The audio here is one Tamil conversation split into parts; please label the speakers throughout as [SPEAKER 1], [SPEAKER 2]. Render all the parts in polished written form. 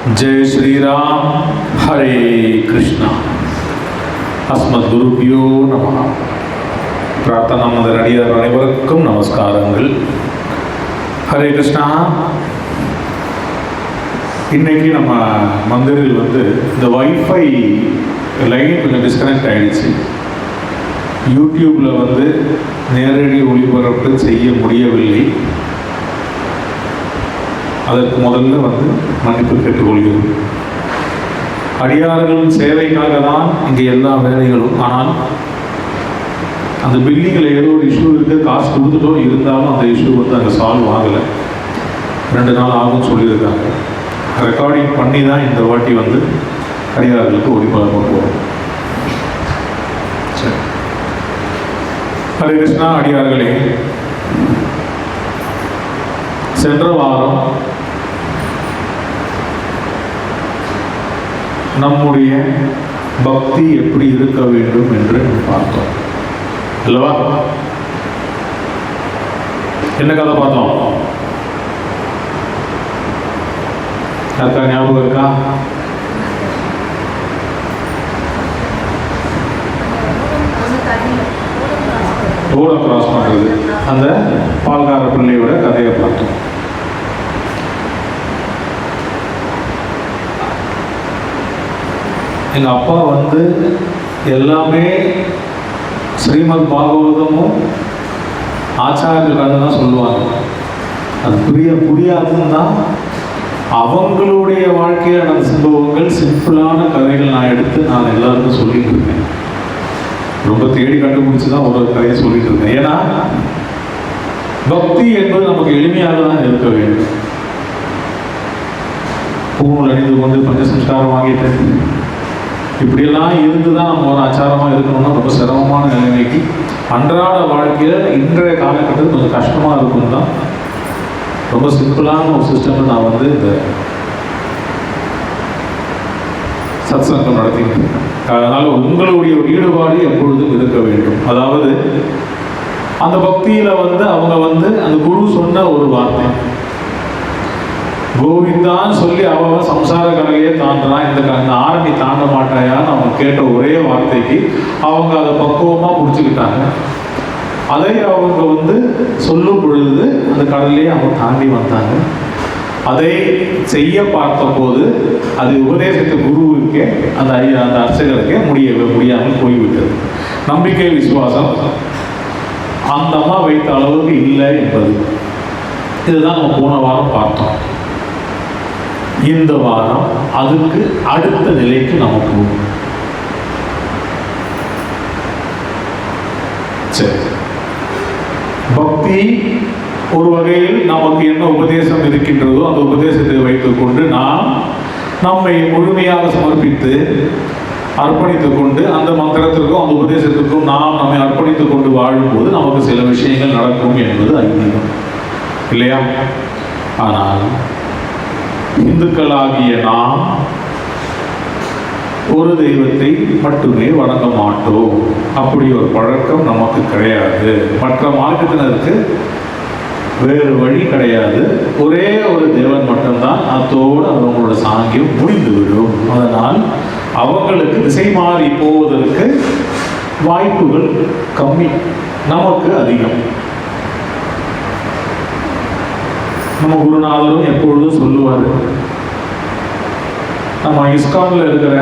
[SPEAKER 1] जय श्री राम। हरे कृष्णा। अस्मद् गुरुभ्यो नमः। प्रार्थना मंदिर अडियार अनेवरुक्कुम नमस्कारंगल। हरे कृष्णा। இன்னைக்கு நம்ம மந்திரில் இந்த வைஃபை லைன் கொஞ்சம் டிஸ்கனெக்ட் ஆகிடுச்சு. யூடியூப்பில் நேரடி ஒளிபரப்பு செய்ய முடியவில்லை. அதற்கு முதல்ல மன்னிப்பு கேட்டுக்கொள்கிறோம். அடியார்களின் சேவைக்காக தான் இங்கே எல்லா வேலைகளும். ஆனால் அந்த பில்டிங்கில் ஏதோ ஒரு இஷ்யூ இருக்குது, காசு கொடுத்துட்டோம், இருந்தாலும் அந்த இஷ்யூ அங்கே சால்வ் ஆகலை. 2 நாள் ஆகும்னு சொல்லியிருக்காங்க. ரெக்கார்டிங் பண்ணி தான் இந்த வாட்டி அடியார்களுக்கு ஒளிபரப்ப போகிறோம். சரி. ஹரே கிருஷ்ணா. அடியார்களே, சென்ற வாரம் நம்முடைய பக்தி எப்படி இருக்க வேண்டும் என்று பார்த்தோம் அல்லவா? என்ன கதை பார்த்தோம்? யாருக்கா ஞாபகம் இருக்கா? ரோட கிராஸ் பண்ணுறது, அந்த பால்கார பிள்ளையோட கதையை பார்த்தோம். எங்கள் அப்பா எல்லாமே ஸ்ரீமத் பாகவதமும் ஆச்சாரியர்கள் தான் சொல்லுவாங்க. அது புரியாதுன்னு தான் அவங்களுடைய வாழ்க்கையில் நடந்த சம்பவங்கள், சிம்பிளான கதைகள் நான் எல்லாருக்கும் சொல்லிட்டு இருக்கேன். ரொம்ப தேடி கண்டுபிடிச்சி தான் ஒரு கதையை சொல்லிட்டு இருக்கேன். ஏன்னா பக்தி என்பது நமக்கு எளிமையாக தான் இருக்க வேண்டும். பூநூல் அணிந்து கொண்டு பஞ்சசம்ஸ்காரம் வாங்கிட்டு இப்படியெல்லாம் இருந்து தான் நம்ம ஒரு ஆச்சாரமாக இருக்கணும்னா ரொம்ப சிரமமான நிலைமைக்கு அன்றாட வாழ்க்கையில் இன்றைய காலகட்டத்தில் கொஞ்சம் கஷ்டமாக இருக்கும் தான் ரொம்ப சிம்பிளான ஒரு சிஸ்டமில் நான் இந்த சத்சங்கம் நடத்திட்டு இருக்கேன். அதனால் உங்களுடைய ஈடுபாடு எப்பொழுதும் இருக்க வேண்டும். அதாவது அந்த பக்தியில் அவங்க அந்த குரு சொன்ன ஒரு வார்த்தை, கோவிந்தான்னு சொல்லி அவன் சம்சார கரையே தாண்டான், இந்த ஆரணி தாண்ட மாட்டாயான்னு அவங்க கேட்ட ஒரே வார்த்தைக்கு அவங்க அதை பக்குவமாக பிடிச்சிக்கிட்டாங்க. அதை அவங்க சொல்லும் பொழுது அந்த கடலையே அவங்க தாண்டி வந்தாங்க. அதை செய்ய பார்த்த போது அது உபதேசத்தை குருவுக்கே அந்த அர்ச்சகருக்கே முடியாமல் போய்விட்டது. நம்பிக்கை விசுவாசம் அந்த அம்மா வைத்த அளவுக்கு இல்லை என்பது. இதுதான் நம்ம போன வாரம் பார்த்தோம். இந்த வாரம் அதுக்கு அடுத்த நிலைக்கு நம்ம போகும். சரி. பக்தி ஒரு வகையில் நமக்கு என்ன உபதேசம் இருக்கின்றதோ அந்த உபதேசத்தை வைத்துக் கொண்டு நாம் நம்மை முழுமையாக சமர்ப்பித்து அர்ப்பணித்துக் கொண்டு அந்த மந்திரத்திற்கும் அந்த உபதேசத்திற்கும் நாம் நம்மை அர்ப்பணித்துக் கொண்டு வாழும்போது நமக்கு சில விஷயங்கள் நடக்கும் என்பது ஐதீகம் இல்லையா? ஆனால் இந்துக்களாகிய நாம் ஒரு தெய்வத்தை மட்டுமே வணங்க மாட்டோம். அப்படி ஒரு பழக்கம் நமக்கு கிடையாது. மற்ற மார்க்கத்தினருக்கு வேறு வழி கிடையாது. ஒரே ஒரு தேவன் மட்டும்தான். அதோடு அவங்களோட சாங்கியம் முடிந்துவிடும். அதனால் அவங்களுக்கு திசை மாறி போவதற்கு வாய்ப்புகள் கம்மி, நமக்கு அதிகம். நம்ம குருநாதரும் எப்பொழுதும் சொல்லுவார், நம்ம இஸ்கானில் இருக்கிற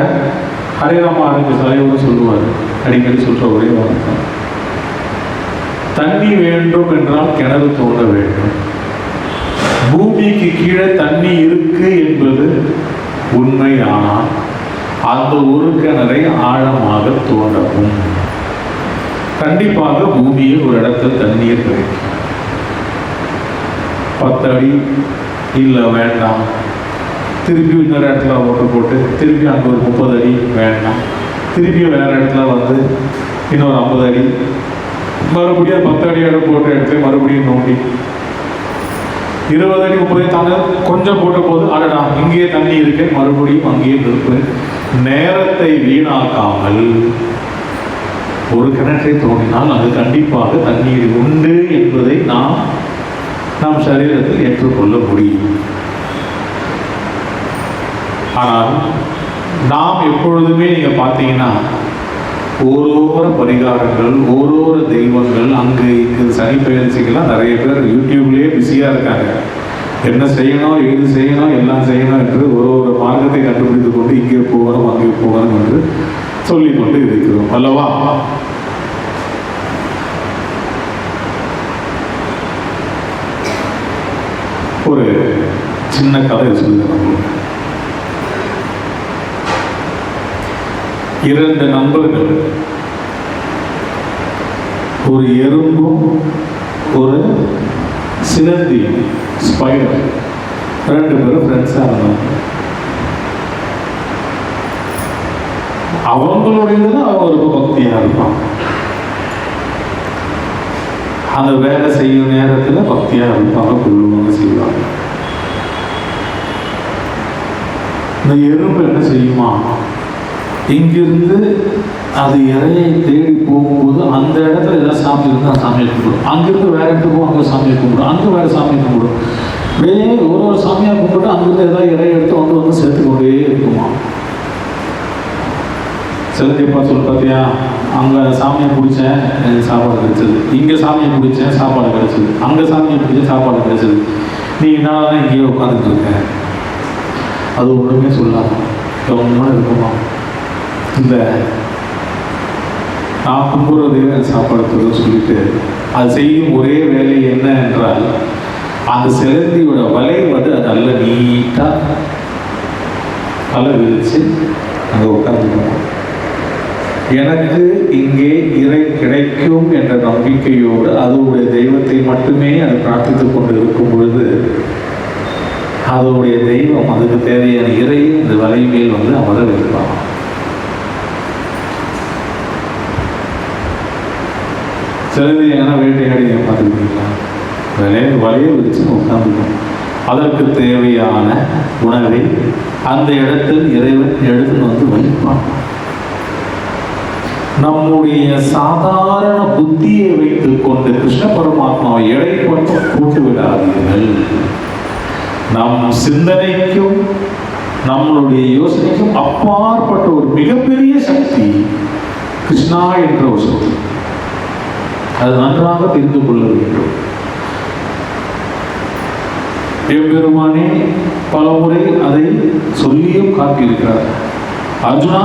[SPEAKER 1] ஹரேராமா ஆரஞ்சு தலைவரும் சொல்லுவார், அடிக்கடி சொல்கிற ஒரே வார்த்தை, தண்ணி வேண்டும் என்றால் கிணறு தோண்ட வேண்டும். பூமிக்கு கீழே தண்ணி இருக்கு என்பது உண்மை. ஆனால் அந்த ஒரு கிணறை ஆழமாக தோண்டவும் கண்டிப்பாக பூமியில் ஒரு இடத்தில் தண்ணீர் கிடைக்கும். 10 அடி இல்லை வேண்டாம், திருப்பி இன்னொரு இடத்துல ஓட்டு போட்டு திருப்பி அங்கே ஒரு 30 அடி வேண்டாம், திருப்பி வேறு இடத்துல இன்னொரு 50 அடி, மறுபடியும் 10 அடி இடம் போட்ட இடத்துல மறுபடியும் நோண்டி 20 அடி 30 தாங்க கொஞ்சம் போட்ட போது அடடா இங்கேயே தண்ணி இருக்கு, மறுபடியும் அங்கேயே நிற்பு. நேரத்தை வீணாக்காமல் ஒரு கிணற்றை தோண்டினால் அது கண்டிப்பாக தண்ணீர் உண்டு என்பதை நம் சரீரத்தில் ஏற்றுக்கொள்ள முடியும். ஆனால் நாம் எப்பொழுதுமே நீங்கள் பார்த்தீங்கன்னா ஓரோரு பரிகாரங்கள், ஓரோரு தெய்வங்கள், அங்கே இங்கே சனி பயிற்சிக்கெல்லாம் நிறைய பேர் யூடியூப்லேயே பிஸியாக இருக்காங்க. என்ன செய்யணும், ஏது செய்யணும், எல்லாம் செய்யணும் என்று ஒரு மார்க்கத்தை கண்டுபிடித்து கொண்டு இங்கே போகணும் அங்கே போகணும் என்று சொல்லிக்கொண்டு இருக்கிறோம் அல்லவா? ஒரு சின்ன கதை சொல்லுங்க. 2 நண்பர்கள், ஒரு எறும்பும் ஒரு சிலந்தியும், ஸ்பைடர், 2 பேரும் ஃப்ரெண்ட்ஸாக இருந்தாங்க. அவங்களுடையது அவங்க ரொம்ப பக்தியாக இருப்பாங்க. அந்த வேலை செய்யும் நேரத்தில் பக்தியாக இருப்பாங்க, கொள்ளுவாங்க, செய்வாங்க. இந்த எறும்பு என்ன செய்யுமா, இங்கிருந்து அது இறையை தேடி போகும்போது அந்த இடத்துல ஏதாவது சாமி இருந்தால் சாமியை கும்பிடும், அங்கிருந்து வேற இடத்துக்கு போகும், அங்கே சாமியை கும்பிடும், அங்கே வேற சாமியை கும்பிடும். அப்படியே ஒரு சாமியாக கும்பிட்டு அங்கிருந்து ஏதாவது இறையை எடுத்து வந்து சேர்த்து கொண்டே இருக்குமா. சிலந்தியப்பா சொல்லு, பார்த்தியா, அங்கே சாமியை பிடிச்சேன் எனக்கு சாப்பாடு கிடைச்சது, இங்கே சாமியை பிடிச்சேன் சாப்பாடு கிடைச்சது, அங்கே சாமியை பிடிச்சேன் சாப்பாடு கிடைச்சது, நீ என்னால் இங்கேயே உட்காந்துட்டு இருக்கேன். அது ஒன்றுமே சொல்லாது, கவனமாக இருக்குமா? இல்லை, நான் கும்பிட்றதே சாப்பாடு தருன்னு சொல்லிட்டு அது செய்யும் ஒரே வேலை என்ன என்றால், அந்த சிலந்தியோட வலை வந்து அது நல்ல நீட்டாக தலை விரித்து அங்கே உட்காந்துக்கணும். எனக்கு இங்கே இறை கிடைக்கும் என்ற நம்பிக்கையோடு அதோடைய தெய்வத்தை மட்டுமே அது பிரார்த்தித்து கொண்டு இருக்கும் பொழுது அதோடைய தெய்வம் அதுக்கு தேவையான இறையை இந்த வலை மேல் வந்து அமர வைப்பாங்க. சிலது ஏன்னா வேட்டையாடி பார்த்துக்கிட்டீங்களா, வலையை விரிச்சு உட்காந்துக்கணும். அதற்கு தேவையான உணவை அந்த இடத்தில் இறைவன் எடுத்து வந்து வைப்பான். நம்முடைய சாதாரண புத்தியை வைத்துக் கொண்டு கிருஷ்ண பரமாத்மாவை எடை மட்டும் போட்டு விடாதீர்கள். நம் சிந்தனைக்கும் நம்மளுடைய யோசனைக்கும் அப்பாற்பட்ட ஒரு மிகப்பெரிய சக்தி கிருஷ்ணா என்ற ஒரு சக்தி. அது நன்றாக தெரிந்து கொள்ள வேண்டும். எம்பெருமானே பலமுறை அதை சொல்லியும் காட்டியிருக்கிறார். அர்ஜுனா,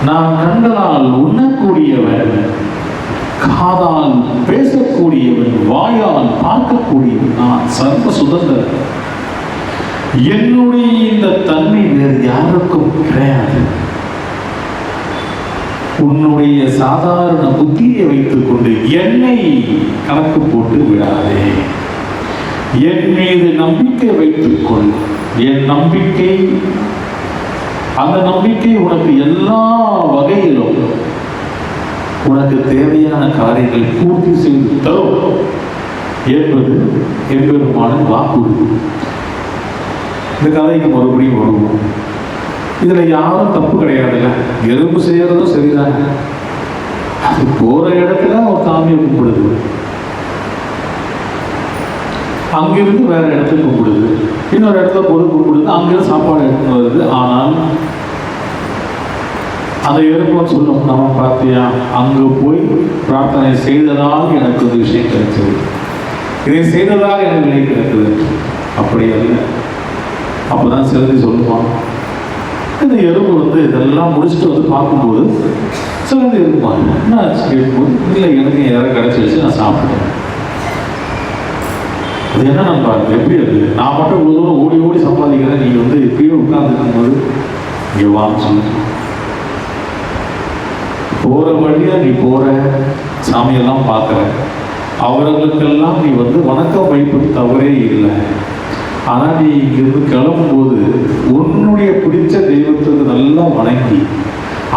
[SPEAKER 1] நான் கண்களால் உண்ணக்கூடியவன், காதால் பேசக்கூடியவன், வாயால் பார்க்கக்கூடியவன், நான் சர்வ சுதந்திரன். என்னுடைய இந்த தன்மை வேறு யாருக்கும் கிடையாது. உன்னுடைய சாதாரண புத்தியை வைத்துக் கொண்டு என்னை கணக்கு போட்டு விடாதே. என் மீது நம்பிக்கை வைத்துக் கொள். என் நம்பிக்கை, அந்த நம்பிக்கை உனக்கு எல்லா வகையிலும் உனக்கு தேவையான காரியங்களை பூர்த்தி செய்து தரும் என்பது எம்பெருமான வாக்குறுதி. இந்த கதைக்கு மறுபடியும் வருவோம். இதில் யாரும் தப்பு கிடையாதுல்ல, எறும்பு செய்யறதும் சரிதாங்க. அது போகிற இடத்துல ஒரு சாமியை கும்பிடுது, அங்கிருந்து வேற இடத்துக்கு கும்பிடுது, இன்னொரு இடத்துல பொது கும்பிடுது, அங்கிருந்து சாப்பாடு எடுத்துன்னு வருது. ஆனால் அந்த எறும்பு சொல்லும், நம்ம பார்த்தியா, அங்கே போய் பிரார்த்தனை செய்ததாக எனக்கு ஒரு விஷயம் கிடைச்சது, இதை செய்ததாக எனக்கு விலை கிடைத்தது. அப்படி அல்ல. அப்போதான் சிலந்தி சொல்லுவான். இந்த எறும்பு வந்து இதெல்லாம் முடிச்சுட்டு வந்து பார்க்கும்போது சிலந்தி இருப்பாங்க. என்ன கேட்கும்போது, இல்லை எனக்கு யாரும் கிடைச்சிருச்சு, நான் சாப்பிட்டேன். அது என்ன நம்ம எப்படி அது, நான் மட்டும் இவ்வளோ தூரம் ஓடி ஓடி சம்பாதிக்கிறேன், நீங்கள் வந்து எப்பயும் உட்கார்ந்துருக்கும் போது இங்கே வான்னு சொல்லி போகிற வழியாக நீ போகிற சாமியெல்லாம் பார்க்குற, அவர்களுக்கெல்லாம் நீ வந்து வணக்கம் வைப்பது தவறே இல்லை. ஆனால் நீ இங்கிருந்து கிளம்பும்போது உன்னுடைய பிடிச்ச தெய்வத்துக்கு நல்லா வணங்கி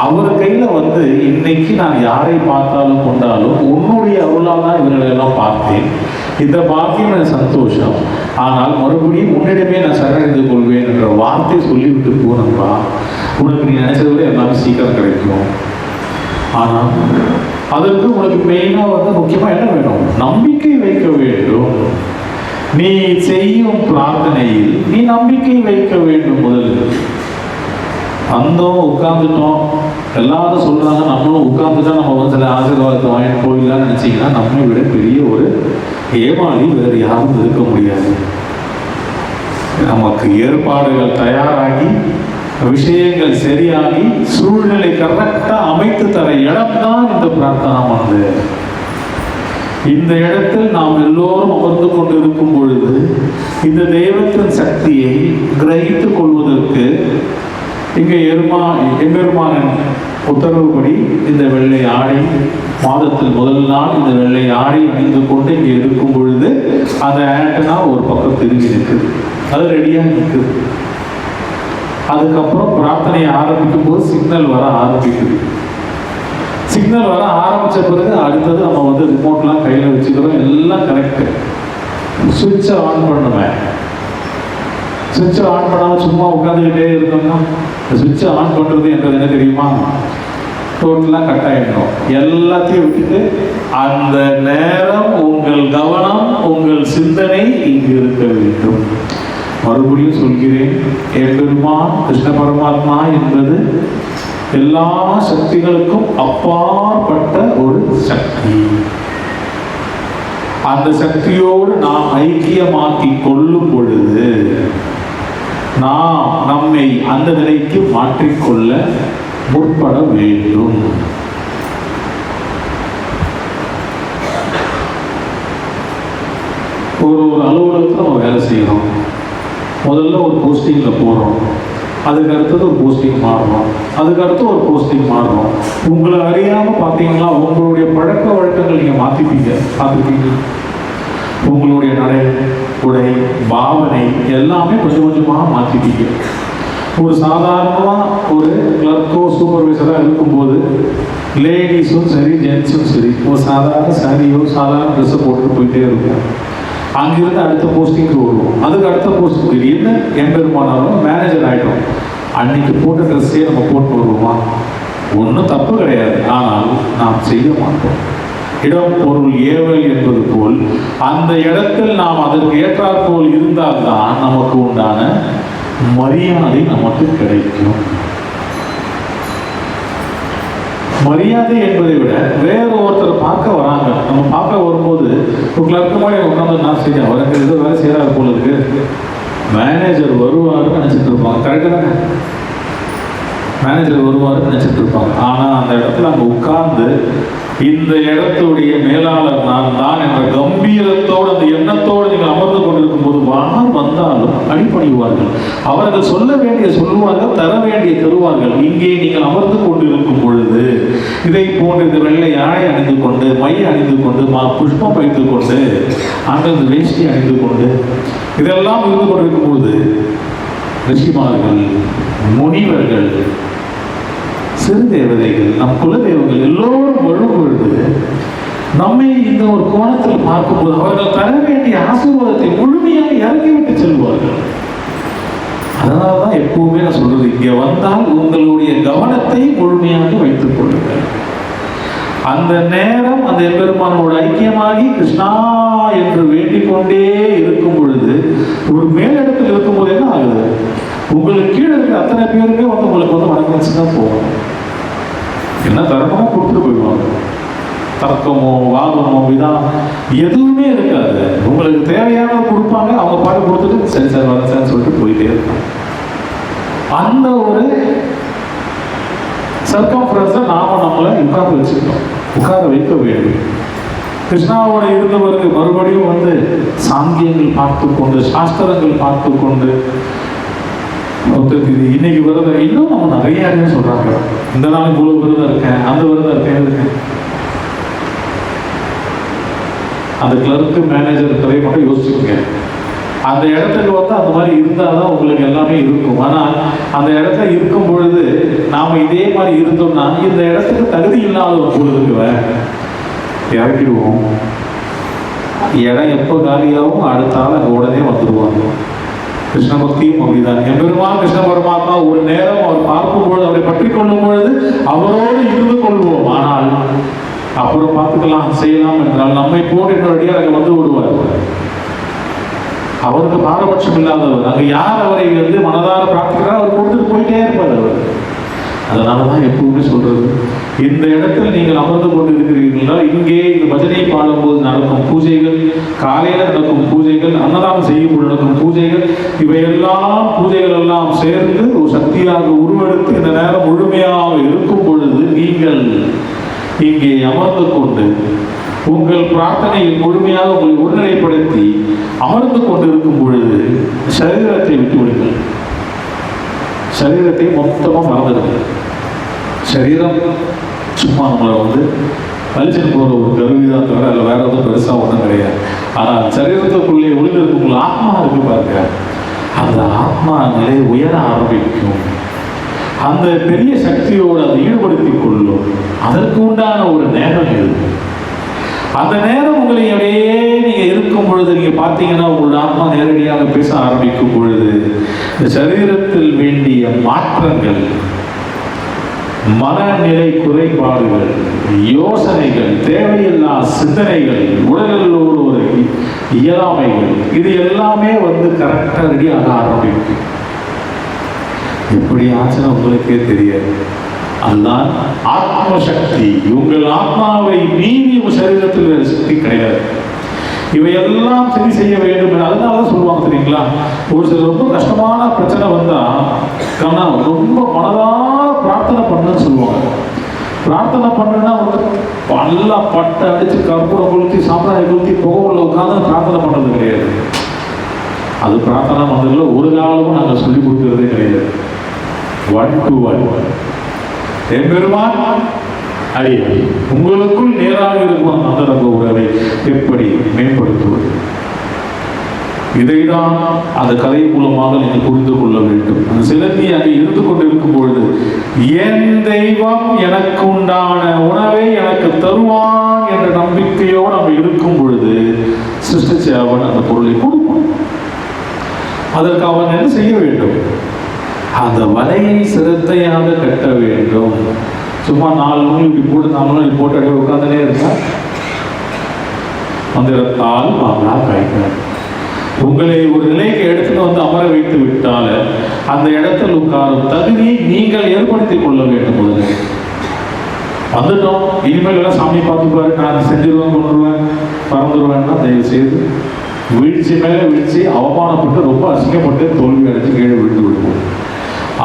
[SPEAKER 1] அவர் கையில் வந்து, இன்னைக்கு நான் யாரை பார்த்தாலும் கொண்டாலும் உன்னுடைய அருளால் தான் இவர்களெல்லாம் பார்த்தேன், இந்த பாக்கியம் எனக்கு சந்தோஷம், ஆனால் மறுபடியும் உன்னிடமே நான் சரணடைந்து கொள்வேன் என்ற வார்த்தை சொல்லிவிட்டு போனப்பா, உனக்கு நீ நினைச்சதை விட எல்லாமே சீக்கிரம் கிடைக்கும். ஆனால் அதற்கு உனக்கு மெயினாக வந்து முக்கியமாக என்ன வேணும்? நம்பிக்கை வைக்க வேண்டும். நீ செய்யும் பிரார்த்தனையில் நீ நம்பிக்கை வைக்க வேண்டும். முதலில் வந்தோம், உட்கார்ந்துட்டோம், எல்லாரும் சொல்றாங்க, நம்மளும் உட்கார்ந்துட்டா நம்ம வந்து சில ஆசீர்வாதத்தை வாங்கிட்டு போயிடலாம்னு நினைச்சீங்கன்னா நம்மை விட பெரிய ஒரு ஏமாளி வேறு யாரும் இருக்க முடியாது. நமக்கு ஏற்பாடுகள் தயாராகி விஷயங்கள் சரியாகி சூழ்நிலை கரெக்டா அமைத்து தர இடம்தான் இந்த பிரார்த்தனை. இந்த இடத்தில் நாம் எல்லோரும் அமர்ந்து கொண்டிருக்கும் பொழுது இந்த தெய்வத்தின் சக்தியை கிரகித்துக் கொள்வதற்கு இங்கே எம்பெருமானின் உத்தரவுப்படி இந்த வெள்ளை ஆடை, மாதத்தில் முதல் நாள் இந்த வெள்ளை ஆடை அணிந்து கொண்டு இங்கே இருக்கும் பொழுது அந்த ஆண்டனா ஒரு பக்கம் திரும்பி நிற்குது, அது ரெடியாக நிற்குது. அதுக்கப்புறம் பிரார்த்தனையை ஆரம்பிக்கும் போது சிக்னல் வர ஆரம்பிக்குது. சிக்னல் வர ஆரம்பித்த பிறகு அடுத்தது நம்ம வந்து ரிமோட்லாம் கையில் வச்சுக்கிறோம், எல்லாம் கரெக்டு. சுவிட்சை ஆன் பண்ணுவேன். சுவிட்சை ஆன் பண்ணாமல் சும்மா உட்காந்துக்கிட்டே இருந்தோம்னா சுவிட்சை ஆன் பண்ணுறது என்றது என்ன தெரியுமா? டோட்டலாக கட் ஆகிடணும். எல்லாத்தையும் விட்டுட்டு அந்த நேரம் உங்கள் கவனம், உங்கள் சிந்தனை இங்கு இருக்க வேண்டும். மறுபடியும் சொல்கிறேன், எம்பெருமான் கிருஷ்ண பரமாத்மா என்பது எல்லா சக்திகளுக்கும் அப்பாற்பட்ட ஒரு சக்தி. அந்த சக்தியோடு நாம் ஐக்கியமாக்கி கொள்ளும் பொழுது நாம் நம்மை அந்த நிலைக்கு மாற்றிக்கொள்ள முற்பட வேண்டும். ஒரு அலுவலகத்தில் நம்ம வேலை செய்கிறோம். முதல்ல ஒரு போஸ்டிங்கில் போகிறோம், அதுக்கு அடுத்தது ஒரு போஸ்டிங் மாறுறோம், அதுக்கு அடுத்து ஒரு போஸ்டிங் மாறுறோம். உங்களை அறியாமல் பார்த்தீங்கன்னா உங்களுடைய பழக்க வழக்கங்கள் நீங்கள் பார்த்துப்பீங்க. உங்களுடைய நடை, உடை, பாவனை எல்லாமே கொஞ்சம் கொஞ்சமாக மாற்றிப்பீங்க. ஒரு சாதாரணமாக ஒரு கிளர்க்கோ சூப்பர்வைசராக இருக்கும்போது லேடிஸும் சரி ஜென்ஸும் சரி ஒரு சாதாரண சாரியோ சாதாரண ட்ரெஸ்ஸை போட்டுட்டு போயிட்டே இருக்கும். அங்கிருந்து அடுத்த போஸ்டிங்க்கு வருவோம், அதுக்கு அடுத்த போஸ்டிங் திடீர்னு எம்பெருமானாலும் மேனேஜர் ஆகிட்டோம். அன்னைக்கு போட்ட ட்ரெஸ்ஸே நம்ம போட்டு வருவோமா? ஒன்றும் தப்பு கிடையாது, ஆனால் நாம் செய்ய மாட்டோம். இடம் பொருள் ஏவல் என்பது போல் அந்த இடத்தில் நாம் அதற்கு ஏற்றாற்போல் இருந்தால்தான் நமக்கு உண்டான மரியாதை நமக்கு கிடைக்கும். மரியாதை என்பதை விட வேற ஒருத்தர் பார்க்க வராங்க, நம்ம பார்க்க வரும்போது ஒரு கிளர்க்கு மாதிரி உட்காந்து நான் சரி அவருக்கு ஏதோ வேலை செய்யறாரு போல இருக்கு, மேனேஜர் வருவாருன்னு நினைச்சிட்டு இருப்பாங்க. கரெக்டு தானே? மேனேஜர் வருவாருன்னு நினைச்சிட்டு இருப்பாங்க. ஆனால் அந்த இடத்துல அங்கே உட்கார்ந்து இந்த இடத்துடைய மேலாளர் நான் தான் என்ற கம்பீரத்தோடு அந்த எண்ணத்தோடு நீங்கள் அமர்ந்து கொண்டிருக்கும் போது வார் வந்தாலும் அடிபணிவார்கள். அவர்கள் சொல்ல வேண்டிய சொல்லுவார்கள், தர வேண்டிய தருவார்கள். இங்கே நீங்கள் அமர்ந்து கொண்டிருக்கும் பொழுது இதை போன்ற இந்த வெள்ளை ஆடை அணிந்து கொண்டு, மை அணிந்து கொண்டு, புஷ்பம் வைத்துக் கொண்டு, அங்கிருந்து வேஷ்டி அணிந்து கொண்டு இதெல்லாம் இருந்து கொண்டிருக்கும் போது ரிஷிமார்கள், முனிவர்கள், சிறு தேவதைகள், நம் குலதெய்வங்கள் எல்லோரும் வரும் பொழுது நம்மை இந்த ஒரு கோணத்தில் பார்க்கும்போது அவர்கள் தர வேண்டிய ஆசீர்வாதத்தை முழுமையாக இறங்கிவிட்டு செல்வார்கள். அதனால்தான் எப்பவுமே நான் சொல்றது, இங்கே வந்தால் உங்களுடைய கவனத்தை முழுமையாக வைத்துக் கொள்ளுங்கள். அந்த நேரம் அந்த எம்பெருமானோடு ஐக்கியமாகி கிருஷ்ணா என்று வேண்டிக் கொண்டே இருக்கும் பொழுது ஒரு மேலிடத்தில் இருக்கும்போது என்ன ஆகுது? உங்களுக்கு கீழே இருக்கிற அத்தனை பேருமே வந்து உங்களுக்கு வந்து வணக்கம் வச்சுதான் போவாங்க. என்ன தர்மமோ கொடுத்துட்டு போயிடுவாங்க. தர்க்கமோ வாதமோ விதம் எதுவுமே இருக்காது. உங்களுக்கு தேவையான கொடுப்பாங்க, அவங்க பாட்டு கொடுத்துட்டு சரி சார் வர சார் சொல்லிட்டு போயிட்டே இருப்பாங்க. அந்த ஒரு சர்க்கம்ஃபரன்ஸை நாம நம்மளை உட்கார வைக்க வேண்டும். கிருஷ்ணாவோட இருந்தவருக்கு மறுபடியும் வந்து சாங்கியங்கள் பார்த்து கொண்டு, சாஸ்திரங்கள் பார்த்து கொண்டு இன்னைக்கு விரதம் இன்னும் நம்ம நிறைய சொல்றாங்க. இந்த நாள் இவ்வளவு விரதம் இருக்கேன், அந்த விரதம் இருக்கேன். அந்த கிளர்க்கு மேனேஜர் கதையை மட்டும் யோசிச்சுக்கோங்க. அந்த இடத்துக்கு வந்து அந்த மாதிரி இருந்தால்தான் உங்களுக்கு எல்லாமே இருக்கும். ஆனால் அந்த இடத்துல இருக்கும் பொழுது நாம் இதே மாதிரி இருந்தோம்னா இந்த இடத்துக்கு தகுதி இல்லாத ஒரு பொழுதுக்கு இறக்கிடுவோம். இடம் எப்போ காலியாகவும் அடுத்தால உடனே வந்துடுவாங்க. கிருஷ்ண பக்தியும் அப்படிதான். எம்பெருமான் கிருஷ்ண பரமாத்மா ஒரு நேரம் அவர் பார்க்கும் பொழுது, அவரை பற்றி கொள்ளும் பொழுது அவரோடு இருந்து கொள்வோம். ஆனால் அப்புறம் பார்த்துக்கலாம் செய்யலாம் என்றால் நம்மை போட்டு இன்னொரு அடியாக வந்து விடுவார். அவருக்கு பாரபட்சம் இல்லாதவர். அங்கே யார் அவரை வந்து மனதார பிரார்த்திக்கிறார் அவர் கொடுத்துட்டு போயிட்டே இருப்பார் அவர். அதனால தான் எப்பவுமே சொல்றது, இந்த இடத்தில் நீங்கள் அமர்ந்து கொண்டு இருக்கிறீர்களா, இங்கே இந்த பஜனை பாடும்போது நடக்கும் பூஜைகள், காலையில் நடக்கும் பூஜைகள், அன்னதானம் செய்யும்போது நடக்கும் பூஜைகள், இவையெல்லாம் பூஜைகள் எல்லாம் சேர்ந்து ஒரு சக்தியாக உருவெடுத்து இந்த நேரம் முழுமையாக இருக்கும் பொழுது நீங்கள் இங்கே அமர்ந்து கொண்டு உங்கள் பிரார்த்தனையில் முழுமையாக உங்களை ஒருநிலைப்படுத்தி அமர்ந்து கொண்டிருக்கும் பொழுது சரீரத்தை விட்டு விடுங்கள். சரீரத்தை மொத்தமாக மறந்துடுங்க. சரீரம் சும்மா நம்மளை வந்து கழிச்சுட்டு போகிற ஒரு கருவிதான் தவிர அதில் வேற எதுவும் பெருசாக ஒன்றும் கிடையாது. ஆனால் சரீரத்துக்குள்ளே ஒளிந்திருக்கும் ஆத்மா இருக்கு பாருங்க, அந்த ஆத்மா நிலை உயர ஆரம்பிக்கும். அந்த பெரிய சக்தியோடு அதை ஈடுபடுத்திக் கொள்ளும். அதற்கு உண்டான ஒரு நேரம் இருக்கும். அந்த நேரம் உங்களை அப்படியே நீங்க இருக்கும் பொழுது நீங்க பார்த்தீங்கன்னா உங்களோட ஆத்மா நேரடியாக பேச ஆரம்பிக்கும் பொழுது இந்த சரீரத்தில் வேண்டிய மாற்றங்கள், மனநிலை குறைபாடுகள், யோசனைகள், தேவையில்லா சிந்தனைகள், உடலில் ஒரு இயலாமைகள், இது எல்லாமே வந்து கரெக்டாக ரெடியாக ஆரம்பிக்கும். எப்படி ஆச்சுன்னா உங்களுக்கே தெரியாது. அதுதான் ஆத்ம சக்தி. உங்கள் ஆத்மாவை மீறி உங்கள் சரீரத்தில் சக்தி கிடையாது. இவையெல்லாம் சரி செய்ய வேண்டும். அதனாலதான் சொல்லுவாங்க தெரியுங்களா, ஒரு சில ரொம்ப கஷ்டமான பிரச்சனை வந்தா ரொம்ப மனதார பிரார்த்தனை பண்ணுன்னு சொல்லுவாங்க. பிரார்த்தனை பண்ணுன்னா வந்து நல்லா பட்டை அடிச்சு கற்பூரம் கொளுத்தி சாம்பிராணி கொளுத்தி புகவுல உட்காந்து பிரார்த்தனை பண்றது கிடையாது. அது பிரார்த்தனை பண்றதுல ஒரு காலமும் நாங்கள் சொல்லி கொடுக்கறதே கிடையாது. 1 to 1 எம்பெருமான் அடியே உங்களுக்குள் நேராக இருக்கும் அந்த உறவை எப்படி மேம்படுத்துவது, இதைதான் அந்த கதை மூலமாக நீங்கள் புரிந்து கொள்ள வேண்டும். அந்த சிலந்தி அங்கே இருந்து கொண்டிருக்கும் பொழுது என் தெய்வம் எனக்கு உண்டான உணவை எனக்கு தருவான் என்ற நம்பிக்கையோடு நம்ம இருக்கும் பொழுது சிருஷ்டிச்ச அவன் அந்த பொருளை கொடுப்பான். அதற்கு அவன் என்ன செய்ய வேண்டும்? அந்த வலையை சிரத்தையாக கட்ட வேண்டும். சும்மா 4 நாள் இப்படி போட்டு 4 நாள் இப்படி போட்டு அடி உட்காந்துனே இருந்தா மந்திரத்தால் மாங்கா காய்க்க. உங்களை ஒரு நிலைக்கு எடுத்துட்டு வந்து அமர வைத்து விட்டால் அந்த இடத்தில் உட்காரும் தகுதியை நீங்கள் ஏற்படுத்திக் கொள்ள வேண்டும். முதல்ல வந்துட்டோம், இனிமேல் எல்லாம் சாமி பார்த்துப்பாரு, நான் செஞ்சிருவேன் கொண்டுருவேன் பறந்துருவேன்னா தயவு செய்து வீழ்ச்சி மேலே வீழ்ச்சி அவமானப்பட்டு ரொம்ப அசிங்கப்பட்டு தோல்வி அடைஞ்சு கீழே விழுந்து விடுவோம்.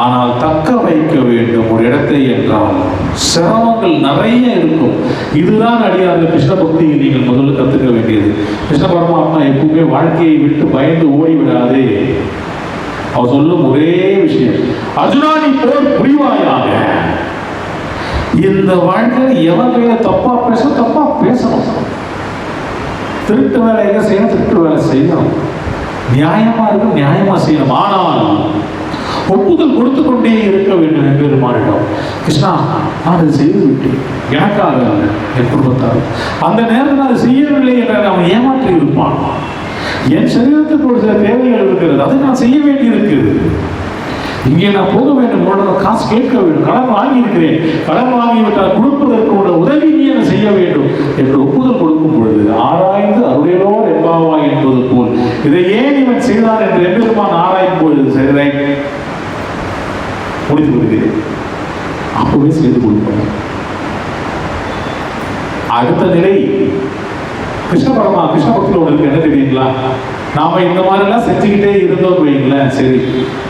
[SPEAKER 1] ஆனால் தக்க வைக்க வேண்டும் ஒரு இடத்தை என்றால் சிரமங்கள் நிறைய இருக்கும். இதுதான் அடியார்கள் கிருஷ்ண பக்தியை நீங்கள் முதல்ல கற்றுக்க வேண்டியது. கிருஷ்ண பரமாத்மா எப்பவுமே வாழ்க்கையை விட்டு பயந்து ஓடிவிடாதே. அவர் சொல்லும் ஒரே விஷயம், அர்ஜுனா நீ போர் புரிவாயாக. இந்த வாழ்க்கையில் எவன் கையில தப்பா பேசணும். திருட்டு வேலை எங்க செய்யணும், திருட்டு வேலை செய்யணும். நியாயமா இருக்கும், நியாயமா செய்யணும். ஆனால் ஒப்புதல் கொடுத்து கொண்டே இருக்க வேண்டும் எம்பெருமானிடம். கிருஷ்ணா நான் அதை செய்து விட்டேன், எனக்காக என் குடும்பத்தார் அந்த நேரத்தில் அதை செய்யவில்லை என்ற அவன் ஏமாற்றி இருப்பான். என் சரீரத்துக்கு ஒரு சில தேவைகள் இருக்கிறது, அதை நான் செய்ய வேண்டி இருக்குது. இங்கே நான் போக வேண்டும், உடனே காசு கேட்க வேண்டும், கடன் வாங்கி இருக்கிறேன், கடன் வாங்கிவிட்டால் கொடுப்பதற்கு ஒரு உதவி நீ என்ன செய்ய வேண்டும் என்று ஒப்புதல் கொடுக்கும் பொழுது ஆராய்ந்து அருளோ எம்பாவா என்பது போல் இதை ஏன் இவன் செய்தான் என்று எம்பெருமான் ஆராயும் பொழுது சரிதை முடித்து விடுகிறேன், அப்பவே செய்து கொடுப்பாங்க. அடுத்த நிலை கிருஷ்ண பக்தியோட இருக்கு. என்ன தெரியுங்களா, நாம இந்த மாதிரி எல்லாம் செஞ்சுக்கிட்டே இருந்தோம் வைங்களேன், சரி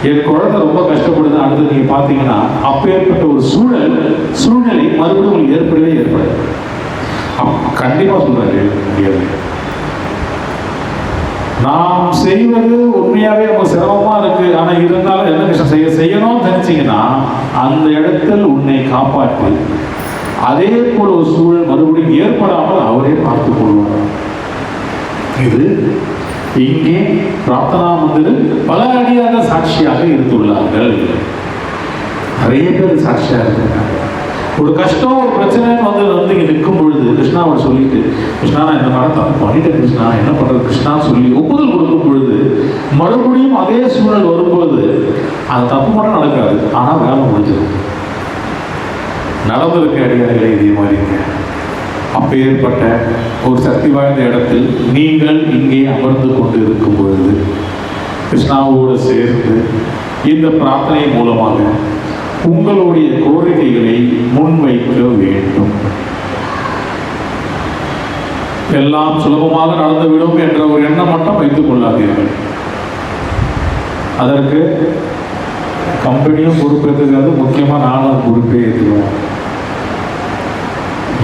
[SPEAKER 1] என் குழந்தை ரொம்ப கஷ்டப்படுது, அடுத்து நீங்க பாத்தீங்கன்னா அப்பேற்பட்ட ஒரு சூழ்நிலை மறுபடியும் உங்களுக்கு ஏற்படாது. கண்டிப்பா சொல்றாரு முடியாது. நாம் செய்வது உண்மையாவே நமக்கு சிரமமா இருக்கு, ஆனா இருந்தாலும் என்ன விஷயம் செய்யணும்னு நினைச்சீங்கன்னா அந்த இடத்தில் உன்னை காப்பாற்றி அதே போல ஒரு சூழல் மறுபடியும் ஏற்படாமல் அவரே பார்த்துக் கொள்வார். இது இங்கே பிரார்த்தனா மந்திரம் பல அடியாக சாட்சியாக இருந்துள்ளார்கள். நிறைய பேர் சாட்சியாக இருக்காங்க. ஒரு கஷ்டம் ஒரு பிரச்சனைன்னு வந்து இங்கே நிற்கும் பொழுது கிருஷ்ணாவை சொல்லிட்டு, கிருஷ்ணா நான் இந்த மாதிரி தப்பு பண்ணிட்டேன் கிருஷ்ணா, என்ன பண்றது கிருஷ்ணா சொல்லி ஒப்புதல் கொடுக்கும் பொழுது மறுபடியும் அதே சூழல் வரும்போது அந்த தப்பு மட்டும் நடக்காது, ஆனால் வேலை முடிஞ்சிடும். நடந்திருக்க அடியார்களே இதே மாதிரி அப்பேற்பட்ட ஒரு சக்தி வாய்ந்த இடத்தில் நீங்கள் இங்கே அமர்ந்து கொண்டு இருக்கும் பொழுது கிருஷ்ணாவோடு சேர்ந்து இந்த பிரார்த்தனை மூலமாக உங்களுடைய கோரிக்கைகளை முன்வைக்க வேண்டும். எல்லாம் சுலபமாக நடந்துவிடும் என்ற ஒரு எண்ணம் மட்டும் வைத்துக் கொள்ளாதீர்கள். அதற்கு கம்பெனியும் பொறுப்பேற்றுக்காது, முக்கியமாக நானும் பொறுப்பே ஏற்றுக்குவேன்.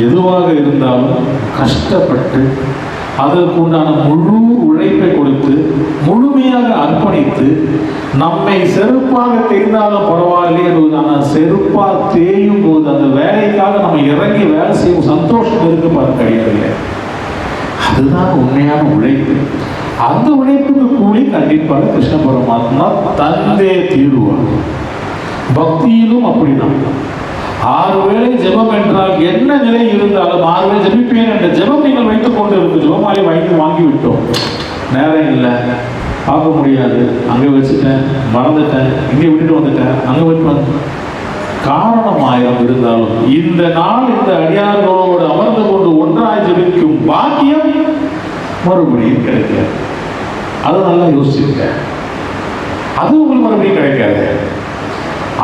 [SPEAKER 1] எதுவாக இருந்தாலும் கஷ்டப்பட்டு அதற்குண்டான முழு உழைப்பை கொடுத்து முழுமையாக அர்ப்பணித்து நம்மை செருப்பாக தேய்ந்தாலும் பரவாயில்லை என்பதுதான செருப்பாக தேயும் போது அந்த வேலைக்காக நம்ம இறங்கி வேலை செய்யும் சந்தோஷம் இருக்கு பாருங்க கிடையாது. அதுதான் உண்மையான உழைப்பு. அந்த உழைப்புக்கு கூலி கண்டிப்பாக கிருஷ்ண பரமாத்மா தந்தே தீருவார். பக்தியிலும் அப்படிதான். 6 வேளை ஜெபம் என்றால் என்ன நிலை இருந்தாலும் 6 வேளை ஜெபிப்பேன் என்ற ஜெபம் நீங்கள் வைத்துக் கொண்டு இருக்கு. ஜெபமாலை வாங்கி விட்டோம், நேரம் இல்லை, பார்க்க முடியாது, அங்கே வச்சுட்டேன், மறந்துட்டேன், இங்கே விட்டுட்டு வந்துட்டேன், அங்கே விட்டு வந்து காரணம் 1000 இருந்தாலும் இந்த நாள் இந்த அடியார்களோடு அமர்ந்து கொண்டு ஒன்றாய் ஜெபிக்கும் பாக்கியம் மறுபடியும் கிடைக்காது. அது நல்லா யோசிச்சிருக்கேன். அது உங்களுக்கு மறுபடியும் கிடைக்காது.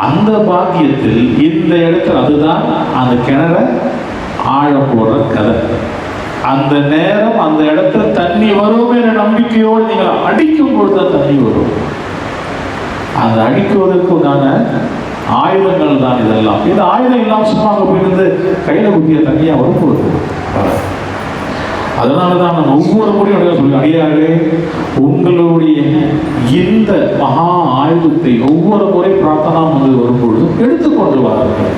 [SPEAKER 1] அந்த பாக்கியத்தில் இந்த இடத்துல அதுதான் அந்த கிணற ஆழ போடுற கதை. அந்த நேரம் அந்த இடத்துல தண்ணி வரும் என்ற நம்பிக்கையோடு நீங்கள் அடிக்கும் பொழுது தண்ணி வரும். அந்த அடிக்குவதற்கு உண்டான ஆயுதங்கள் தான் இதெல்லாம். இந்த ஆயுதம் இல்லாமல் சும்மா அங்கே போயிருந்து கையில் குத்திய தண்ணியாக வரும்போது அதனால தான் நம்ம ஒவ்வொரு முறையும் சொல்லி அடியாரே உங்களுடைய இந்த மகா ஆயுதத்தை ஒவ்வொரு முறை பிரார்த்தனா வந்து வரும்பொழுது எடுத்துக்கொண்டு வாருங்கள்.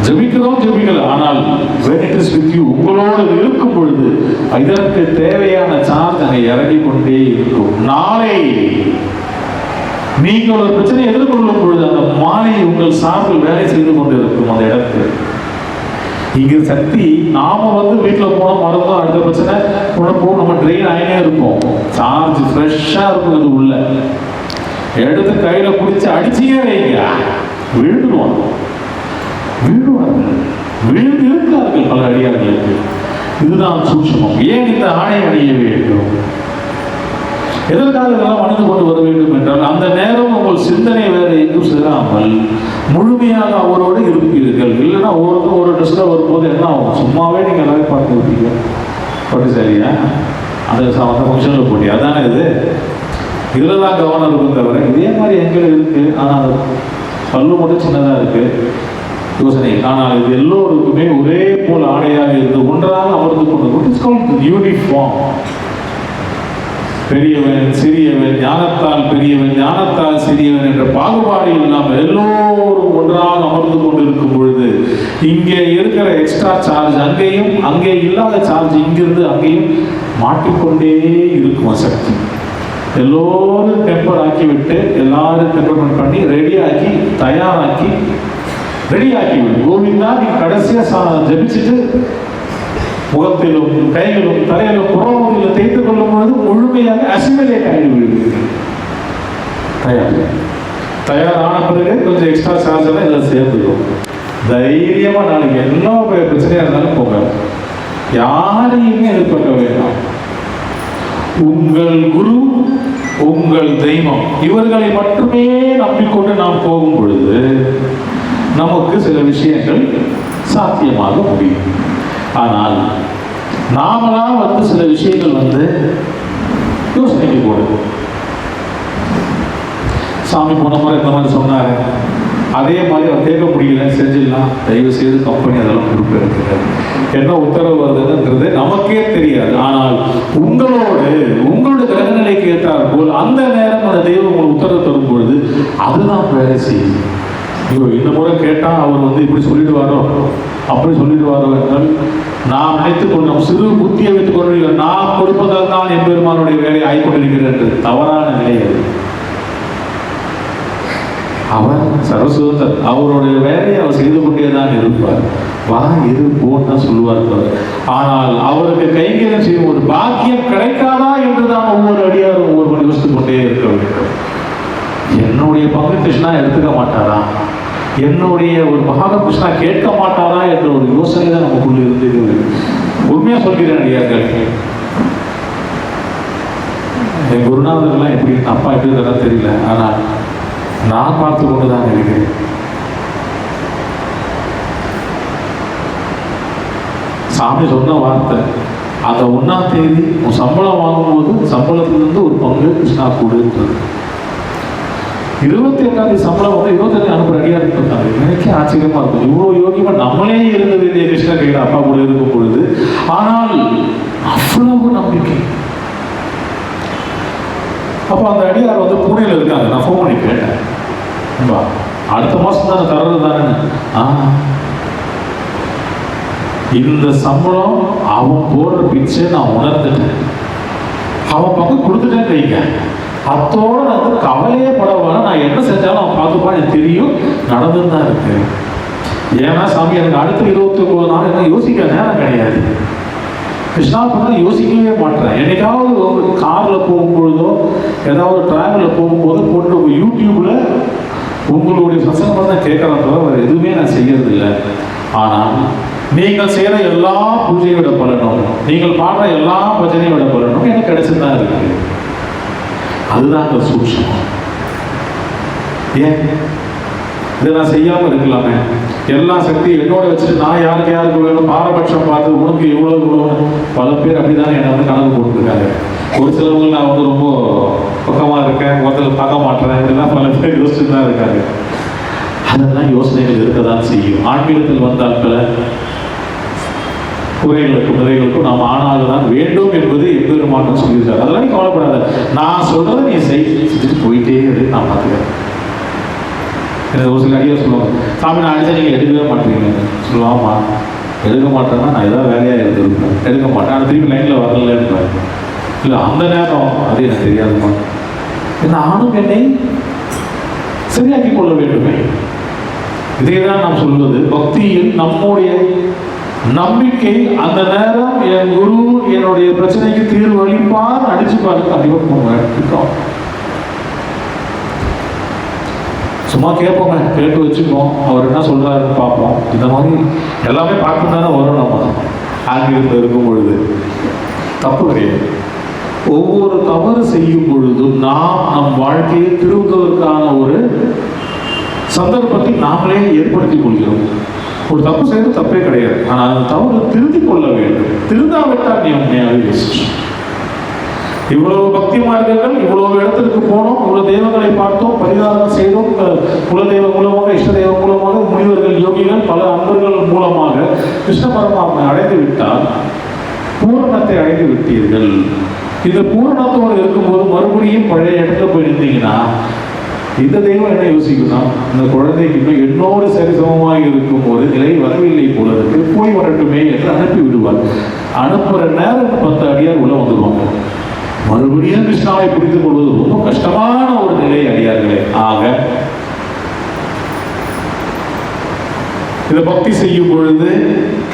[SPEAKER 1] ஜெபிக்கல, ஆனால் when it is with you, உங்களோடு இருக்கும் பொழுது இதற்கு தேவையான சார்ஜ் அங்கே இறங்கி கொண்டே இருக்கும். நாளை நீங்கள் ஒரு பிரச்சனையை எதிர்கொள்ளும் பொழுது அந்த மாலை உங்கள் சார்பில் வேலை செய்து கொண்டு இருக்கும் அந்த இடத்தில். இங்கே சக்தி நாம வந்து வீட்டில் போனோம் மறந்தோம், அடுத்த பிரச்சனை போனப்போ நம்ம ட்ரெயின் ஆகினே இருப்போம். சார்ஜ் ஃப்ரெஷ்ஷாக இருக்கும். அது உள்ள எடுத்து கையில் பிடிச்சி அடிச்சியே வைங்க, விழுந்துருவார்கள், விழுந்து இருக்கார்கள் பல அடியார்களுக்கு. இதுதான் சூட்சமம். ஏன் இந்த ஆணை அணிய வேண்டும்? எதற்காக இதெல்லாம் அணிந்து கொண்டு வர வேண்டும் என்றால் அந்த நேரம் உங்கள் சிந்தனை வேற எங்கும் செல்லாமல் முழுமையாக அவரோடு இருப்பீர்கள். இல்லைன்னா ஒவ்வொருத்தரும் ஒரு ட்ரெஸ்ல வரும்போது என்ன ஆகும்? சும்மாவே நீங்கள் எல்லாரும் பார்த்து இருப்பீங்க. பட்டு சரியா அந்த ஃபங்க்ஷனில் போட்டி அதானே இது. இதில் தான் கவனம் இருக்கும் தவிர இதே மாதிரி எங்கே இருக்கு. ஆனால் அது பல்லு மட்டும் சின்னதாக இருக்கு யோசனை. ஆனால் இது எல்லோருக்குமே ஒரே போல் ஆடையாக இருந்து ஒன்றாக அமர்ந்து கொண்டு யூனிஃபார்ம். பெரியவன் சிறியவன், ஞானத்தால் பெரியவன் ஞானத்தால் சிறியவன் என்ற பாகுபாடு இல்லாமல் எல்லோரும் ஒன்றாக அமர்ந்து கொண்டிருக்கும் பொழுது இங்கே இருக்கிற எக்ஸ்ட்ரா சார்ஜ் அங்கேயும், அங்கே இல்லாத சார்ஜ் இங்கிருந்து அங்கேயும் மாட்டிக்கொண்டே இருக்கும் சக்தி. எல்லோரும் டெம்பர் ஆக்கிவிட்டு எல்லாரும் டெம்பர்மெண்ட் பண்ணி ரெடியாக்கி தயாராக்கி ரெடியாக்கி விடும். கோவிந்தா நீ கடைசியாக ஜபிச்சுட்டு முகத்திலும் கைகளும் தலையிலும் புறமுறையில் தேய்த்து கொள்ளும் பொழுது முழுமையாக அசிமிலேட் ஆகிவிடுவீர்கள். தயாரான பிறகு கொஞ்சம் எக்ஸ்ட்ரா சார்ஜ் எல்லாம் இதில் சேர்ந்துடும். தைரியமாக நாளைக்கு எல்லா பிரச்சனையாக இருந்தாலும் போங்க, யாரையுமே எதிர்பார்க்க வேண்டாம். உங்கள் குரு உங்கள் தெய்வம் இவர்களை மட்டுமே நம்பிக்கொண்டு நாம் போகும் பொழுது நமக்கு சில விஷயங்கள் சாத்தியமாக முடியும். ஆனால் நாமளாம் வந்து சில விஷயங்கள் வந்து யோசனைக்கு போடுது. சாமி போன மாதிரி இந்த மாதிரி சொன்னாரு, அதே மாதிரி அவர் கேட்க முடியல, செஞ்சிடலாம், தயவு செய்து கம்பெனி அதெல்லாம் பொறுப்பு இருக்கிறது, என்ன உத்தரவு வருதுன்றது நமக்கே தெரியாது. ஆனால் உங்களுடைய கிரகநிலைக்கு ஏற்றார் போல் அந்த நேரம் அந்த தெய்வம் உங்களுக்கு உத்தரவு தரும் பொழுது அதுதான் வேலை செய்யும். இந்த முறை கேட்டால் அவர் வந்து இப்படி சொல்லிடுவாரோ அப்படி சொல்லிடுவாரோ என்றால் நாம் நினைத்துக் கொண்டோம், சிறு புத்தியை வைத்துக் கொண்டு நாம் கொடுப்பதால் தான் எம்பெருமானுடைய வேலையை ஆய்கொண்டிருக்கிறது என்று தவறான நிலை அது. அவர் சர்வசுதர், அவருடைய வேலையை அவர் செய்து கொண்டேதான் இருப்பார். வா இரு போன்னு சொல்லுவார். ஆனால் அவருக்கு கைங்கரியம் செய்யும் ஒரு பாக்கியம் கிடைக்காதா என்றுதான் ஒவ்வொரு அடியாரும் ஒவ்வொரு யோசித்துக் கொண்டே இருக்க வேண்டும். என்னுடைய பங்கு கிருஷ்ணா எடுத்துக்க மாட்டாரா, என்னுடைய ஒரு மகாத்மா கிருஷ்ணா கேட்க மாட்டாரா என்ற ஒரு யோசனை தான் நமக்குள்ள இருந்தது. உண்மையா சொல்கிறேன் ஐயாக்கள், என் குருநாதர்கள்லாம் எப்படி அப்பா எப்படி இருக்கிறதா தெரியல, ஆனால் நான் பார்த்து கொண்டுதான் இருக்கிறேன். சாமி சொன்ன வார்த்தை, அந்த 1ஆம் தேதி உன் சம்பளம் வாங்கும்போது சம்பளத்திலிருந்து ஒரு பங்கு கிருஷ்ணா கொடுன்றது. 28ஆம் தேதி சம்பளம் வந்து 25 அனுப்புற அடியா இருக்காங்க. எனக்கே ஆச்சரியமா இருக்கும், இவ்வளவு யோகியமா நம்மளே இருந்தது இல்லையா கிருஷ்ணா கையில் அப்பா கூட இருக்கும் பொழுது. ஆனால் அவ்வளவு நம்பிக்கை. அப்போ அந்த அடியார் வந்து புனேல இருக்காங்க. நான் ஃபோன் பண்ணி கேட்டேன், அடுத்த மாசம் தானே தர்றது தானே. இந்த சம்பளம் அவன் போடுற பிச்சை நான் உணர்ந்துட்டேன், அவன் பக்கம் கொடுத்துட்டேன்னு வைங்க, அத்தோட நான் வந்து கவலையே படவான, நான் என்ன செஞ்சாலும் அவன் பார்த்துப்பான், எனக்கு தெரியும், நடந்துன்னு தான் இருக்கு. ஏன்னா சாமி எனக்கு அடுத்த 29 நாள் என்ன யோசிக்க நேரம் கிடையாது. கிருஷ்ணா பண்ண யோசிக்கவே மாட்டேன். என்னைக்காவது ஒரு காரில் போகும்பொழுதோ ஏதாவது டிராவலில் போகும்போதோ போட்டு யூடியூப்ல உங்களுடைய சசங்கம் தான் கேட்கறத தவிர எதுவுமே நான் செய்யறதில்லை. ஆனால் நீங்கள் செய்கிற எல்லா பூஜையோட பலனும், நீங்கள் பாடுற எல்லா பஜனையோட பலனும் எனக்கு கிடைச்சுதான் இருக்கு. அதுதான் அந்த சூட்சமம். ஏன் இதை நான் செய்யாமல் இருக்கலாமே? எல்லா சக்தியும் என்னோட வச்சுட்டு நான் யாருக்கு வேணும் பாரபட்சம் பார்த்து உனக்கு இவ்வளோ பல பேர் அப்படிதான் என்னை வந்து கணக்கு போட்டுருக்காங்க. ஒரு சிலவங்க நான் வந்து ரொம்ப பக்கமாக இருக்கேன், ஒருத்தர் பார்க்க மாட்டேன், இதெல்லாம் பல பேர் யோசிச்சுட்டு தான் இருக்காங்க. அதெல்லாம் யோசனைகள் இருக்க தான் செய்யும். ஆன்மீகத்தில் வந்தால் பல குறைகளுக்கும் நிறைகளுக்கும் நாம் ஆனாக தான் வேண்டும் என்பது எப்பெருமான்னு சொல்லியிருக்காரு. அதெல்லாம் நீ கவலைப்படாத, நான் சொல்றதை நீ செஞ்சுட்டு போயிட்டே இரு, நான் பார்த்துக்கிறேன். எனக்கு ஒரு சில அடியாக சொல்லுவாங்க, சாமி நான் அடித்தா நீங்கள் எடுக்கவே மாட்டீங்க. சொல்லுவாமா, எடுக்க மாட்டேன்னா நான் ஏதாவது வேலையாக இருந்திருப்பேன், எடுக்க மாட்டேன், ஆனால் திருப்பி லைனில் வரல இருப்பேன். இல்லை அந்த நேரம் அது எனக்கு தெரியாதுமா, நானும் என்னை சரியாக்கி கொள்ள வேண்டுமே. இதே தான் நாம் சொல்வது. பக்தியில் நம்முடைய நம்பிக்கை, அந்த நேரம் என் குரு என்னுடைய பிரச்சனைக்கு தீர்வு அளிப்பார், அடிச்சு பாருங்க, கண்டிப்பாக சும்மா கேட்போங்க, கேட்டு வச்சுப்போம், அவர் என்ன சொல்றாருன்னு பார்ப்போம். இந்த மாதிரி எல்லாமே பார்க்க தானே வரும். நம்ம ஆங்கிலத்தில் இருக்கும் பொழுது தப்பு கிடையாது. ஒவ்வொரு தவறு செய்யும் பொழுதும் நாம் நம் வாழ்க்கையை திரும்புவதற்கான ஒரு சந்தர்ப்பத்தை நாமளே ஏற்படுத்திக் கொள்கிறோம். ஒரு தப்பு செய்வது தப்பே கிடையாது, ஆனால் அந்த தவறு திருத்திக் கொள்ள வேண்டும். திருந்தாவிட்டால் நீ உண்மையாக யோசிச்சு. இவ்வளவு பக்தி மார்க்கங்கள், இவ்வளவு இடத்திற்கு போனோம், இவ்வளவு தெய்வங்களை பார்த்தோம், பரிகாரம் செய்தோம், குலதெய்வ மூலமாக, இஷ்ட தெய்வம் மூலமாக, முனிவர்கள், யோகிகள், பல அன்பர்கள் மூலமாக கிருஷ்ண பரமாத்மை அடைந்து விட்டால் பூரணத்தை அடைந்து விட்டீர்கள். இந்த பூரணத்தோடு இருக்கும்போது மறுபடியும் பழைய இடத்துல போய் இருந்தீங்கன்னா இந்த தெய்வம் என்ன யோசிக்கணும், இந்த குழந்தைக்கு இன்னும் என்னோடு சரிசமமாக இருக்கும் ஒரு நிலை வரவில்லை போல இருக்கு, போய் வரட்டுமே என்று அனுப்பி விடுவார். அனுப்புற நேரம் 10 அடியார் உள்ள வந்துடுவாங்க. மறுபடியும் கிருஷ்ணாவை புரிந்து கொள்வது ரொம்ப கஷ்டமான ஒரு நிலை அடியார்களே. ஆக இந்த பக்தி செய்யும் பொழுது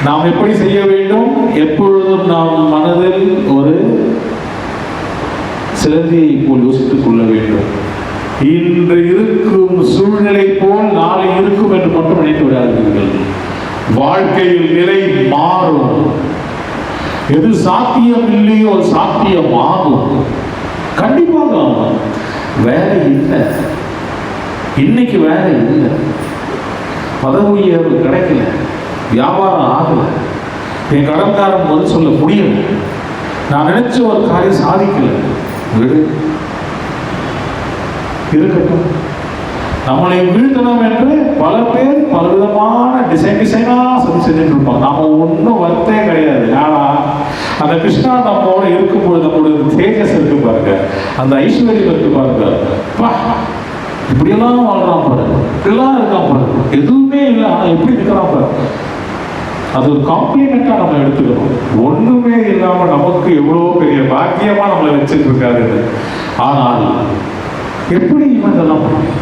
[SPEAKER 1] நாம் எப்படி செய்ய வேண்டும்? எப்பொழுதும் நாம் மனதில் ஒரு சிலந்தியை போல் யோசித்துக் கொள்ள வேண்டும். இன்று இருக்கும் சூழ்நிலை போல் நாளை இருக்கும் என்று மட்டும் நினைத்து விடாதீர்கள். வாழ்க்கையில் நிலை மாறும். எது சாத்தியம் இல்லையோ சாத்தியமாகும். கண்டிப்பாக ஆகும். வேலை இல்லை, இன்னைக்கு வேலை இல்லை, பதவி உயர்வு கிடைக்கல, வியாபாரம் ஆகல, என் கடன்காரன் பதில் சொல்ல முடியல, நான் நினைச்ச ஒரு காரியம் சாதிக்கல, விடு, இருக்கட்டும். நம்மளை வீழ்த்தணும் என்று பல பேர் பலவிதமான டிசைனா செஞ்சுட்டு இருப்பாங்க. நாம ஒன்றும் வருத்தே கிடையாது. ஆனா அந்த கிருஷ்ணா நம்மோட இருக்கும்பொழுது நம்மளுடைய தேஜஸ் இருக்கு பாருங்க, அந்த ஐஸ்வர்யம் இருக்கு பாருங்க, இப்படியெல்லாம் வாழ்றான் பாருங்க, இப்படிலாம் இருக்கான் பாருங்க, எதுவுமே இல்லை ஆனா எப்படி இருக்கிறான் பாருங்க. அது ஒரு காம்ப்ளிமெண்டா நம்ம எடுத்துக்கணும். ஒண்ணுமே இல்லாம நமக்கு எவ்வளவு பெரிய பாக்கியமா நம்மளை வச்சுட்டு இருக்காரு. ஆனால் எப்படி இவன் இதெல்லாம் முடியும்?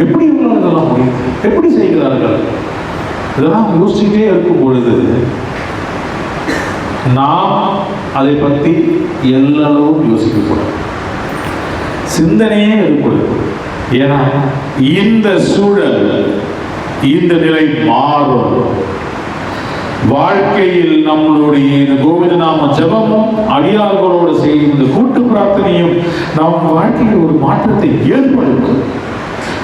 [SPEAKER 1] எப்படி இவங்களால் இதெல்லாம் முடியும்? எப்படி செய்கிறார்கள்? இதெல்லாம் யோசிச்சுட்டே இருக்கும் பொழுது நாம் அதை பற்றி எல்லளவும் யோசிக்கக்கூடாது, சிந்தனையே இருக்கக்கூடாது. ஏன்னா இந்த சூழல் இந்த நிலை மாறும். வாழ்க்கையில் நம்மளுடைய இந்த கோவிந்த நாம ஜபமும் அடியார்களோடு செய்யும் இந்த கூட்டு பிரார்த்தனையும் நம் வாழ்க்கையில் ஒரு மாற்றத்தை ஏற்படுத்தும்.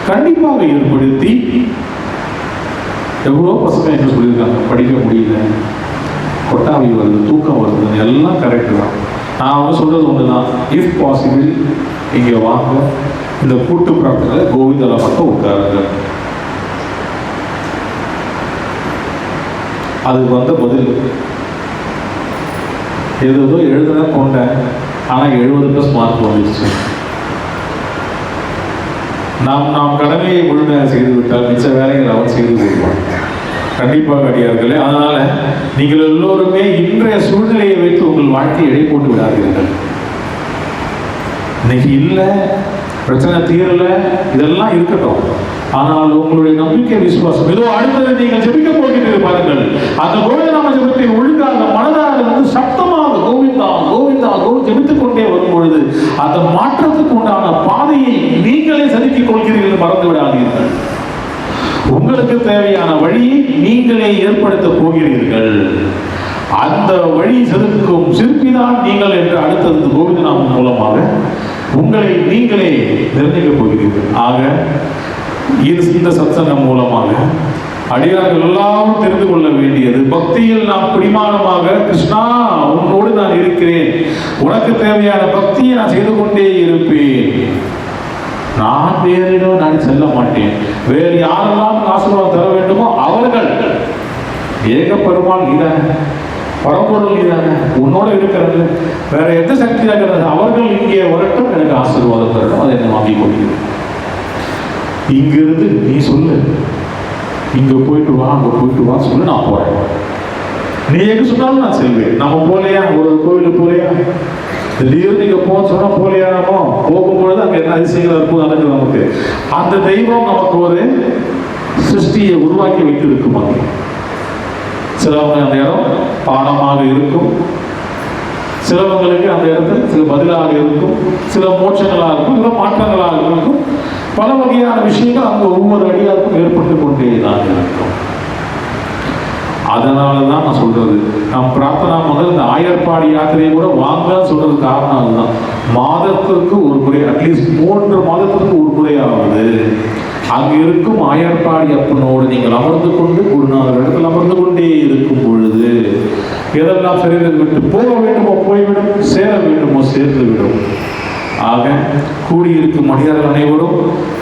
[SPEAKER 1] கண்டிப்பாக ஏற்படுத்தி, எவ்வளோ பசங்க என்ன சொல்லியிருக்காங்க, படிக்க முடியல, கொட்டாவி வருது, தூக்கம் வருது, எல்லாம் கரெக்டு தான். நான் வந்து சொல்றது ஒண்ணுதான், இஃப் பாசிபிள் இங்க வாங்க, இந்த கூட்டு பிரார்த்தனை கோவிந்தால மட்டும் உட்காருங்க. அதுக்கு வந்த பதில் ஏதோ எழுதுனா கொண்டேன், ஆனால் 70+ மார்க் வந்துடுச்சு. நாம் கடமையை முழுமையாக செய்து விட்டால் மிச்ச வேலைகள் அவன் செய்து கொள்வான். கண்டிப்பாக அடியார்களே. அதனால நீங்கள் எல்லோருமே இன்றைய சூழ்நிலையை வைத்து உங்கள் வாழ்க்கையை எடை போட்டு விடாதீர்கள். இன்னைக்கு இல்லை, பிரச்சனை தீரல, இதெல்லாம் இருக்கட்டும். ஆனால் உங்களுடைய நம்பிக்கை விசுவாசம் ஏதோ அடுத்தது நீங்கள் ஜெபிக்க போகிறீர்கள் பாருங்கள். அந்த கோவிந்த நாம ஜெபத்தை ஒழுங்காக மனதார வந்து சத்தமாக கோவிந்தா கோவிந்தா ஜெபித்துக் கொண்டே வரும் பொழுது அந்த மாற்றத்துக்கு உண்டான பாதையை நீங்களே செதுக்கிக் கொள்கிறீர்கள். மறந்து விடாதீர்கள். உங்களுக்கு தேவையான வழியை நீங்களே ஏற்படுத்த போகிறீர்கள். அந்த வழி செதுக்கும் சிற்பிதான் நீங்கள் என்று அடுத்தது கோவிந்த நாமம் மூலமாக உங்களை நீங்களே நிர்ணயிக்கப் போகிறீர்கள். ஆக இந்த சத்சங்கம் மூலமாக அடியார்கள் எல்லாரும் தெரிந்து கொள்ள வேண்டியது, பக்தியில் நாம் பிடிமானமாக கிருஷ்ணா உன்னோடு நான் இருக்கிறேன், உனக்கு தேவையான பக்தியை நான் செய்து கொண்டே இருப்பேன், நான் வேறிடோ நான் செல்ல மாட்டேன், வேறு யாரெல்லாம் ஆசீர்வாதம் தர வேண்டுமோ அவர்கள், ஏக பெருமாள் நீதானே, பரம்பொருள் நீதானே, உன்னோட இருக்கிறது, வேற எந்த சக்தி இருக்கிறது, அவர்கள் இங்கே வரட்டும், எனக்கு ஆசீர்வாதம் தரட்டும், அதை என்ன வாங்கி கொள்கிறேன். இங்கிருந்து நீ சொல்லு, இங்க போயிட்டு வா, அங்க போயிட்டு வா சொல்லு, நான் போறேன். நீ எங்க சொன்னாலும் நான் செல்வேன். நம்ம போலையா, ஒரு கோவிலுக்கு போலையா, திடீர்னு இங்க போக சொன்னா போலையா, நம்ம போகும்பொழுது அங்க என்ன அதிசயங்கள் இருக்கும் நடக்குது. நமக்கு அந்த தெய்வம் நமக்கு ஒரு சிருஷ்டியை உருவாக்கி வைத்து இருக்குமா. சிலவங்க அந்த இடம் பாடமாக இருக்கும், சிலவங்களுக்கு அந்த இடத்துல சில பதிலாக இருக்கும், சில மோட்சங்களாக இருக்கும், சில மாற்றங்களாக இருக்கும். பல வகையான விஷயங்கள் அங்கு ஒவ்வொரு அடியாருக்கும் ஏற்பட்டு கொண்டே தான் இருக்கும். அதனால தான் நான் சொல்றது, நாம் பிரார்த்தனா முதல் இந்த ஆயர்பாடி யாத்திரையை கூட வாங்க சொல்றது காரணம் அதுதான். மாதத்திற்கு ஒரு முறை, அட்லீஸ்ட் 3 மாதத்திற்கு ஒரு முறையாவது அங்கு இருக்கும் ஆயர்பாடி அப்பனோடு நீங்கள் அமர்ந்து கொண்டு குருநாதர் இடத்தில் அமர்ந்து கொண்டே இருக்கும் பொழுது எதெல்லாம் சரீரத்தை விட்டு போக வேண்டுமோ போய்விடும், சேர வேண்டுமோ சேர்ந்து விடும். ஆக கூடியிருக்கும் அடியார்கள் அனைவரும்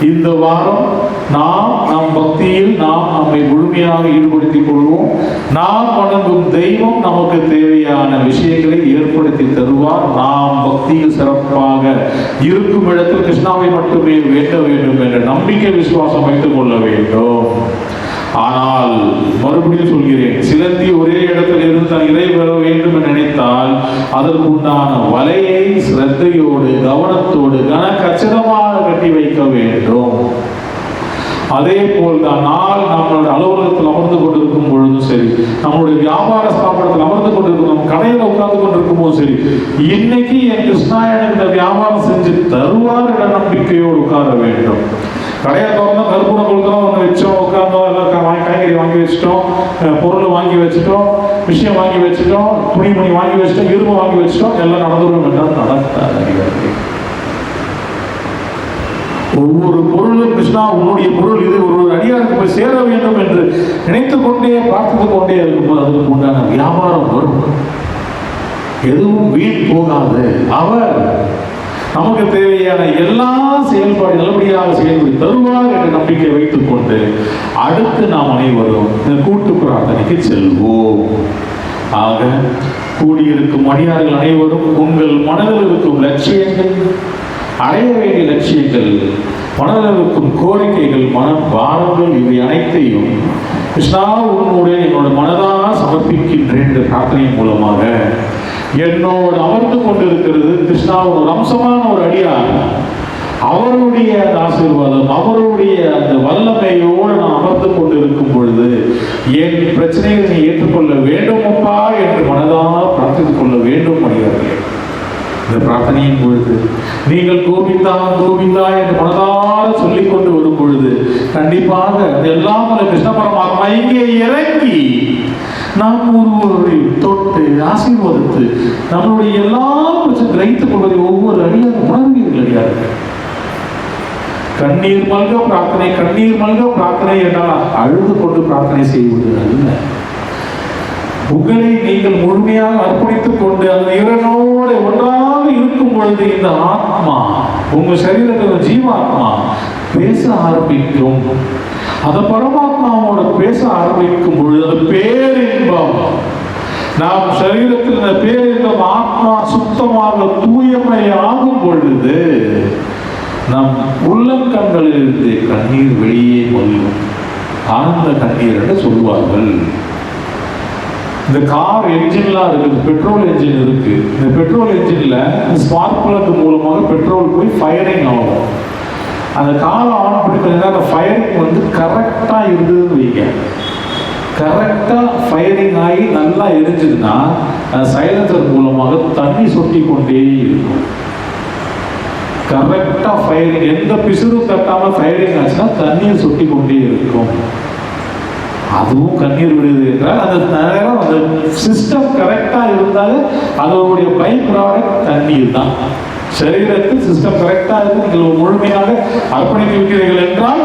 [SPEAKER 1] இந்த வாரம் நம் பக்தியில் நாம் நம்மை முழுமையாக ஈடுபடுத்திக் கொள்வோம். நாம் வணங்கும் தெய்வம் நமக்கு தேவையான விஷயங்களை ஏற்படுத்தி தருவார். நாம் பக்தியில் சிறப்பாக இருக்கும் இடத்தில் கிருஷ்ணாவை மட்டுமே வேண்ட வேண்டும் என்ற நம்பிக்கை விசுவாசம் வைத்துக் கொள்ள வேண்டும். ஆனால் மறுபடியும் சொல்கிறேன், சிலந்தி ஒரே இடத்தில் இருந்து தான் இறை பெற வேண்டும் என்று நினைத்தால் அதற்கு உண்டான வலையை சிரத்தையோடு கவனத்தோடு கச்சிதமாக கட்டி வைக்க வேண்டும். அதே போல்தான் நம்மளுடைய அலுவலகத்தில் அமர்ந்து கொண்டிருக்கும் பொழுதும் சரி, நம்மளுடைய வியாபார ஸ்தாபனத்தில் அமர்ந்து கொண்டிருக்கும், நம்ம கடையில் உட்கார்ந்து கொண்டிருக்கும் போதும் சரி, இன்னைக்கு என் கிருஷ்ணா எனக்கு இந்த வியாபாரம் செஞ்சு தருவார் என்ற நம்பிக்கையோடு உட்கார வேண்டும். கடையை திறந்தோம், கருப்பூரம் கொடுக்குறோம், ஒன்று வச்சோம், உட்கார்ந்தோம், எல்லாம் காய்கறி வாங்கி வச்சுட்டோம், பொருள் வாங்கி வச்சுட்டோம், விஷயம் வாங்கி வச்சுட்டோம், துணிமணி வாங்கி வச்சுட்டோம், இரும்பு வாங்கி வச்சுட்டோம், எல்லாம் நடந்துடும் என்றால் நடக்காது. ஒவ்வொரு பொருளும் கிருஷ்ணா உன்னுடைய பொருள் இது, ஒரு அடியாருக்கு போய் சேர வேண்டும் என்று நினைத்துக் கொண்டே பிரார்த்தித்துக் கொண்டே இருக்கும்போது அதற்கு உண்டான வியாபாரம் வரும். எதுவும் வீண் போகாது. அவர் நமக்கு தேவையான எல்லா செயல்பாடு நல்லபடியாக செயல்படி தருவார் என்ற நம்பிக்கை வைத்துக் கொண்டு அடுத்து நாம் அனைவரும் இந்த கூட்டு பிரார்த்தனைக்கு செல்வோம். ஆக கூடியிருக்கும் அடியார்கள் அனைவரும் உங்கள் மனதில் இருக்கும் லட்சியங்கள், அடைய வேண்டிய லட்சியங்கள், மனதில் இருக்கும் கோரிக்கைகள், மன பாரங்கள், இவை அனைத்தையும் கிருஷ்ணா உன்னுடைய என்னோட மனதாக சமர்ப்பிக்கின்றேன் என்ற பிரார்த்தனை மூலமாக என்னோடு அமர்ந்து கொண்டிருக்கிறது கிருஷ்ணாவோட ஒரு அம்சமான ஒரு அடியார். அவருடைய ஆசீர்வாதம், அவருடைய அந்த வல்லமையோடு நான் அமர்ந்து கொண்டிருக்கும் பொழுது என் பிரச்சனைகளை நீ ஏற்றுக்கொள்ள வேண்டும் அப்பா என்று மனதாக பிரார்த்தித்துக் கொள்ள வேண்டும். அடியார்களே, இந்த பிரார்த்தனையின் பொழுது நீங்கள் கோவிந்தா கோவிந்தா என்று மனதார சொல்லிக் கொண்டு வரும் பொழுது கண்டிப்பாக அதெல்லாம் கிருஷ்ண பரமாத்மா இங்கே இறங்கி நாம் ஒருவரை தொட்டு ஆசீர்வதித்து நம்மளுடைய எல்லா பிரச்சனை கிரகித்துக் கொள்வதை ஒவ்வொரு அடியாக உணர்வீர்கள் அடியார்கள். கண்ணீர் மல்க பிரார்த்தனை, கண்ணீர் மல்க பிரார்த்தனை என்றால் அழுது கொண்டு பிரார்த்தனை செய்வது அல்ல. உங்களை நீங்கள் முழுமையாக அர்ப்பணித்துக் கொண்டு அந்த இறைவனோடு ஒன்றாக இருக்கும் பொழுது இந்த ஆத்மா, உங்க சரீரத்தில் ஜீவாத்மா பேச ஆரம்பிக்கும். அந்த பரமாத்மாவோட பேச ஆரம்பிக்கும் பொழுது அது பேரின்பம். நாம் சரீரத்தில் இந்த பேரின்பம் ஆத்மா சுத்தமாக தூயமை ஆகும் பொழுது நம் உள்ளங்கண்களில் இருந்து கண்ணீர் வெளியே மொழியும். ஆனந்த கண்ணீர் என்று சொல்வார்கள். இந்த கார் என்ஜின்லாம் இருக்குது, பெட்ரோல் என்ஜின் இருக்கு. இந்த பெட்ரோல் என்ஜின்ல ஸ்பார்க் பிளக் மூலமாக பெட்ரோல் போய் ஃபயரிங் ஆகும். அந்த காரை ஆன் பண்ணிக்கிறதுனா அந்த ஃபயரிங் வந்து கரெக்டாக இருந்ததுன்னு வைங்க, கரெக்டாக ஃபயரிங் ஆகி நல்லா எரிஞ்சதுன்னா அந்த சைலன்சர் மூலமாக தண்ணி சொட்டி கொண்டே இருக்கும். கரெக்டாக ஃபயரிங், எந்த பிசுறும் தட்டாமல் ஃபயரிங் ஆச்சுன்னா தண்ணீர் சொட்டி கொண்டே இருக்கும். அதுவும் கண்ணீர் விடுது என்றால் அந்த நேரம் அந்த சிஸ்டம் கரெக்டாக இருந்தாலே அதனுடைய பை ப்ராடக்ட் தண்ணீர் தான். சரீரத்தில் சிஸ்டம் கரெக்டாக இருந்து நீங்கள் முழுமையாக அர்ப்பணித்து இருக்கிறீர்கள் என்றால்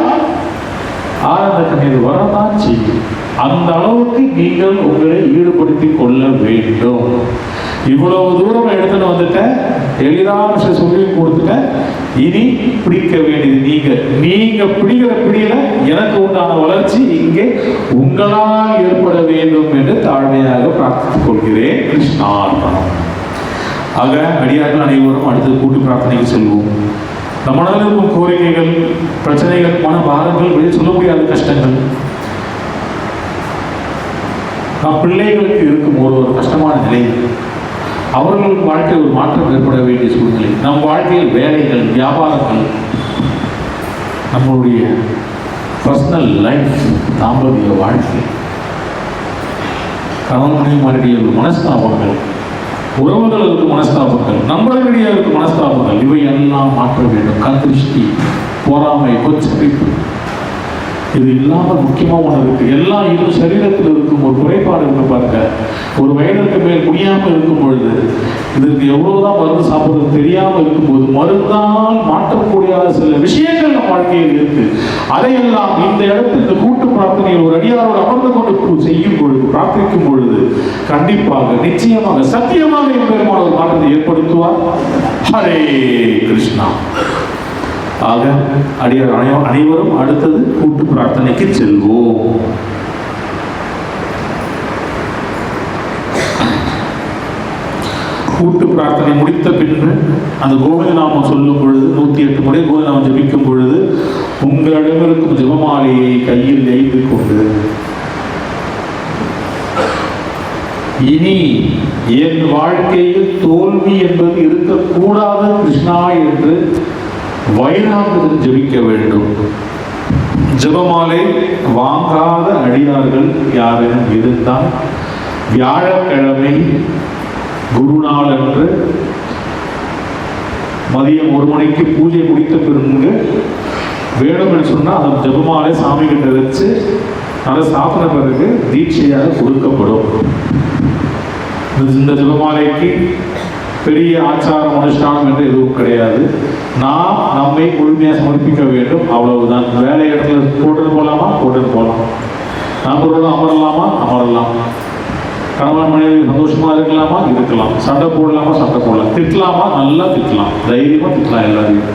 [SPEAKER 1] ஆனந்த கண்ணீர் வரதான் செய்யும். அந்த அளவுக்கு நீங்கள் உங்களை ஈடுபடுத்திக் கொள்ள வேண்டும். இவ்வளவு தூரம் எடுத்துன்னு வந்துட்டேன், எளிதான சொல்லி கொடுத்துட்டேன். இனி பிடிக்க வேண்டியது நீங்க பிடிக்கிற பிடியில எனக்கு உண்டான வளர்ச்சி இங்கே உங்களால் ஏற்பட வேண்டும் என்று தாழ்மையாக பிரார்த்தித்துக் கொள்கிறேன். கிருஷ்ணார்ப்பணம். ஆக அடியார்கள் அனைவரும் அடுத்தது கூட்டு பிரார்த்தனைக்கு செல்வோம். நம் மனதில் இருக்கும் கோரிக்கைகள், பிரச்சனைகள், மன பாரங்கள், வெளியே சொல்ல முடியாத கஷ்டங்கள், நம் பிள்ளைகளுக்கு இருக்கும் ஒரு கஷ்டமான நிலை, அவர்களுக்கு வாழ்க்கையில் ஒரு மாற்றம் ஏற்பட வேண்டிய சூழ்நிலை, நம் வாழ்க்கையில் வேலைகள், வியாபாரங்கள், நம்மளுடைய பர்சனல் லைஃப், தாம்பத்திய வாழ்க்கை, கணவனிடையே மனஸ்தாபங்கள், உறவுகளுக்கு மனஸ்தாபங்கள், நண்பர்களிடையே இருக்கும் மனஸ்தாபங்கள், இவை எல்லாம் மாற்ற வேண்டும். கந்திருஷ்டி, பொறாமை, கொச்சரிப்பு, இது இல்லாமல் முக்கியமாக ஒன்று இருக்கு. எல்லாம் இன்னும் சரீரத்தில் இருக்கும் ஒரு குறைபாடு இருக்கு பாருங்க. ஒரு வயதிற்கு மேல் முடியாமல் இருக்கும் பொழுது, இதற்கு எவ்வளவுதான் மருந்து சாப்பிடுறது தெரியாமல் இருக்கும்போது மருந்தால் மாற்றக்கூடிய சில விஷயங்கள் நம் வாழ்க்கையில் இருக்கு. அதையெல்லாம் இந்த இடத்தில் இந்த கூட்டு பிரார்த்தனையில் ஒரு அடியாரோடு அமர்ந்து கொண்டு செய்யும் பொழுது, பிரார்த்திக்கும் பொழுது கண்டிப்பாக, நிச்சயமாக, சத்தியமாக என்பதற்கான ஒரு மாற்றத்தை ஏற்படுத்துவார். ஹரே கிருஷ்ணா. ஆக அடியார் அனைவரும் அடுத்தது கூட்டு பிரார்த்தனைக்கு செல்வோம். கூட்டு பிரார்த்தனை முடித்த பின்பு அந்த கோவிந்த நாமம் சொல்லும் பொழுது 108 முறை கோவிந்த நாமம் ஜபிக்கும் பொழுது உங்களிடமிருக்கும் ஜெபமாலையை கையில் வைத்து கொண்டு, இனி என் வாழ்க்கையில் தோல்வி என்பது இருக்கக்கூடாது கிருஷ்ணா என்று வைராகத்தில் ஜபிக்க வேண்டும். ஜபமாலை வாங்காத அடியார்கள் யாரும் இருந்தால் வியாழக்கிழமை குருநாள் அன்று மதியம் 1 மணிக்கு பூஜை முடித்த பிறகு வேணும்னு சொன்னால் அந்த ஜபமாலை சாமி கிட்ட வச்சு அதை சாப்பிட பிறகு தீட்சையாக கொடுக்கப்படும். இந்த ஜபமாலைக்கு பெரிய ஆச்சாரம் அனுஷ்டானம் என்று எதுவும் கிடையாது. நாம் நம்மை முழுமையாக சமர்ப்பிக்க வேண்டும், அவ்வளவுதான். வேலை இடத்துல போட்டுட்டு போகலாமா, போட்டுட்டு போகலாம். நண்பரோட அமரலாமா, அமரலாம். கணவன் மனைவி சந்தோஷமா இருக்கலாமா, இருக்கலாம். சண்டை போடலாமா, சண்டை போடலாம். திட்டலாமா, நல்லா திட்டலாம், தைரியமா திட்டலாம் எல்லாரையும்.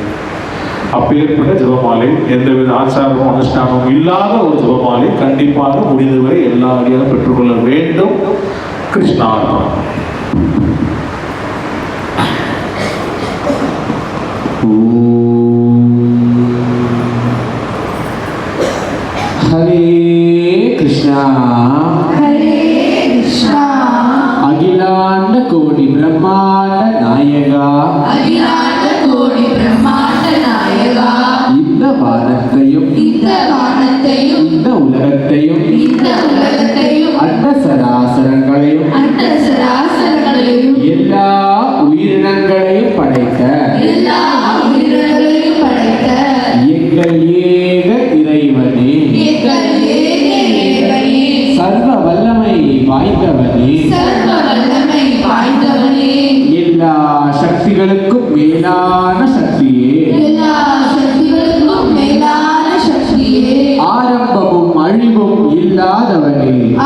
[SPEAKER 1] அப்பேற்பட்ட ஜபமாலை, எந்தவித ஆச்சாரமும் அனுஷ்டானமும் இல்லாத ஒரு ஜபமாலை கண்டிப்பாக முடிந்தவரை எல்லா அடியாக பெற்றுக்கொள்ள வேண்டும். கிருஷ்ணார்ப்பணம்.
[SPEAKER 2] ஹரே கிருஷ்ணா.
[SPEAKER 3] ஹரே கிருஷ்ணா.
[SPEAKER 2] அகிலாண்ட கோடி பிரம்மாண்ட நாயகா,
[SPEAKER 3] அகிலாண்ட கோடி பிரம்மாண்ட நாயகா,
[SPEAKER 2] இந்த வானத்தையும்
[SPEAKER 3] இந்த வானத்தையும்
[SPEAKER 2] இந்த உலகத்தையும்
[SPEAKER 3] இந்த உலகத்தையும்
[SPEAKER 2] அண்ட சராசரங்களையும்
[SPEAKER 3] அண்ட சராசரங்களையும்
[SPEAKER 2] எல்லா உயிரினங்களையும் படைத்த
[SPEAKER 3] எல்லா உயிரினங்களையும் படைத்த
[SPEAKER 2] எங்கள் ஏக இறைவன்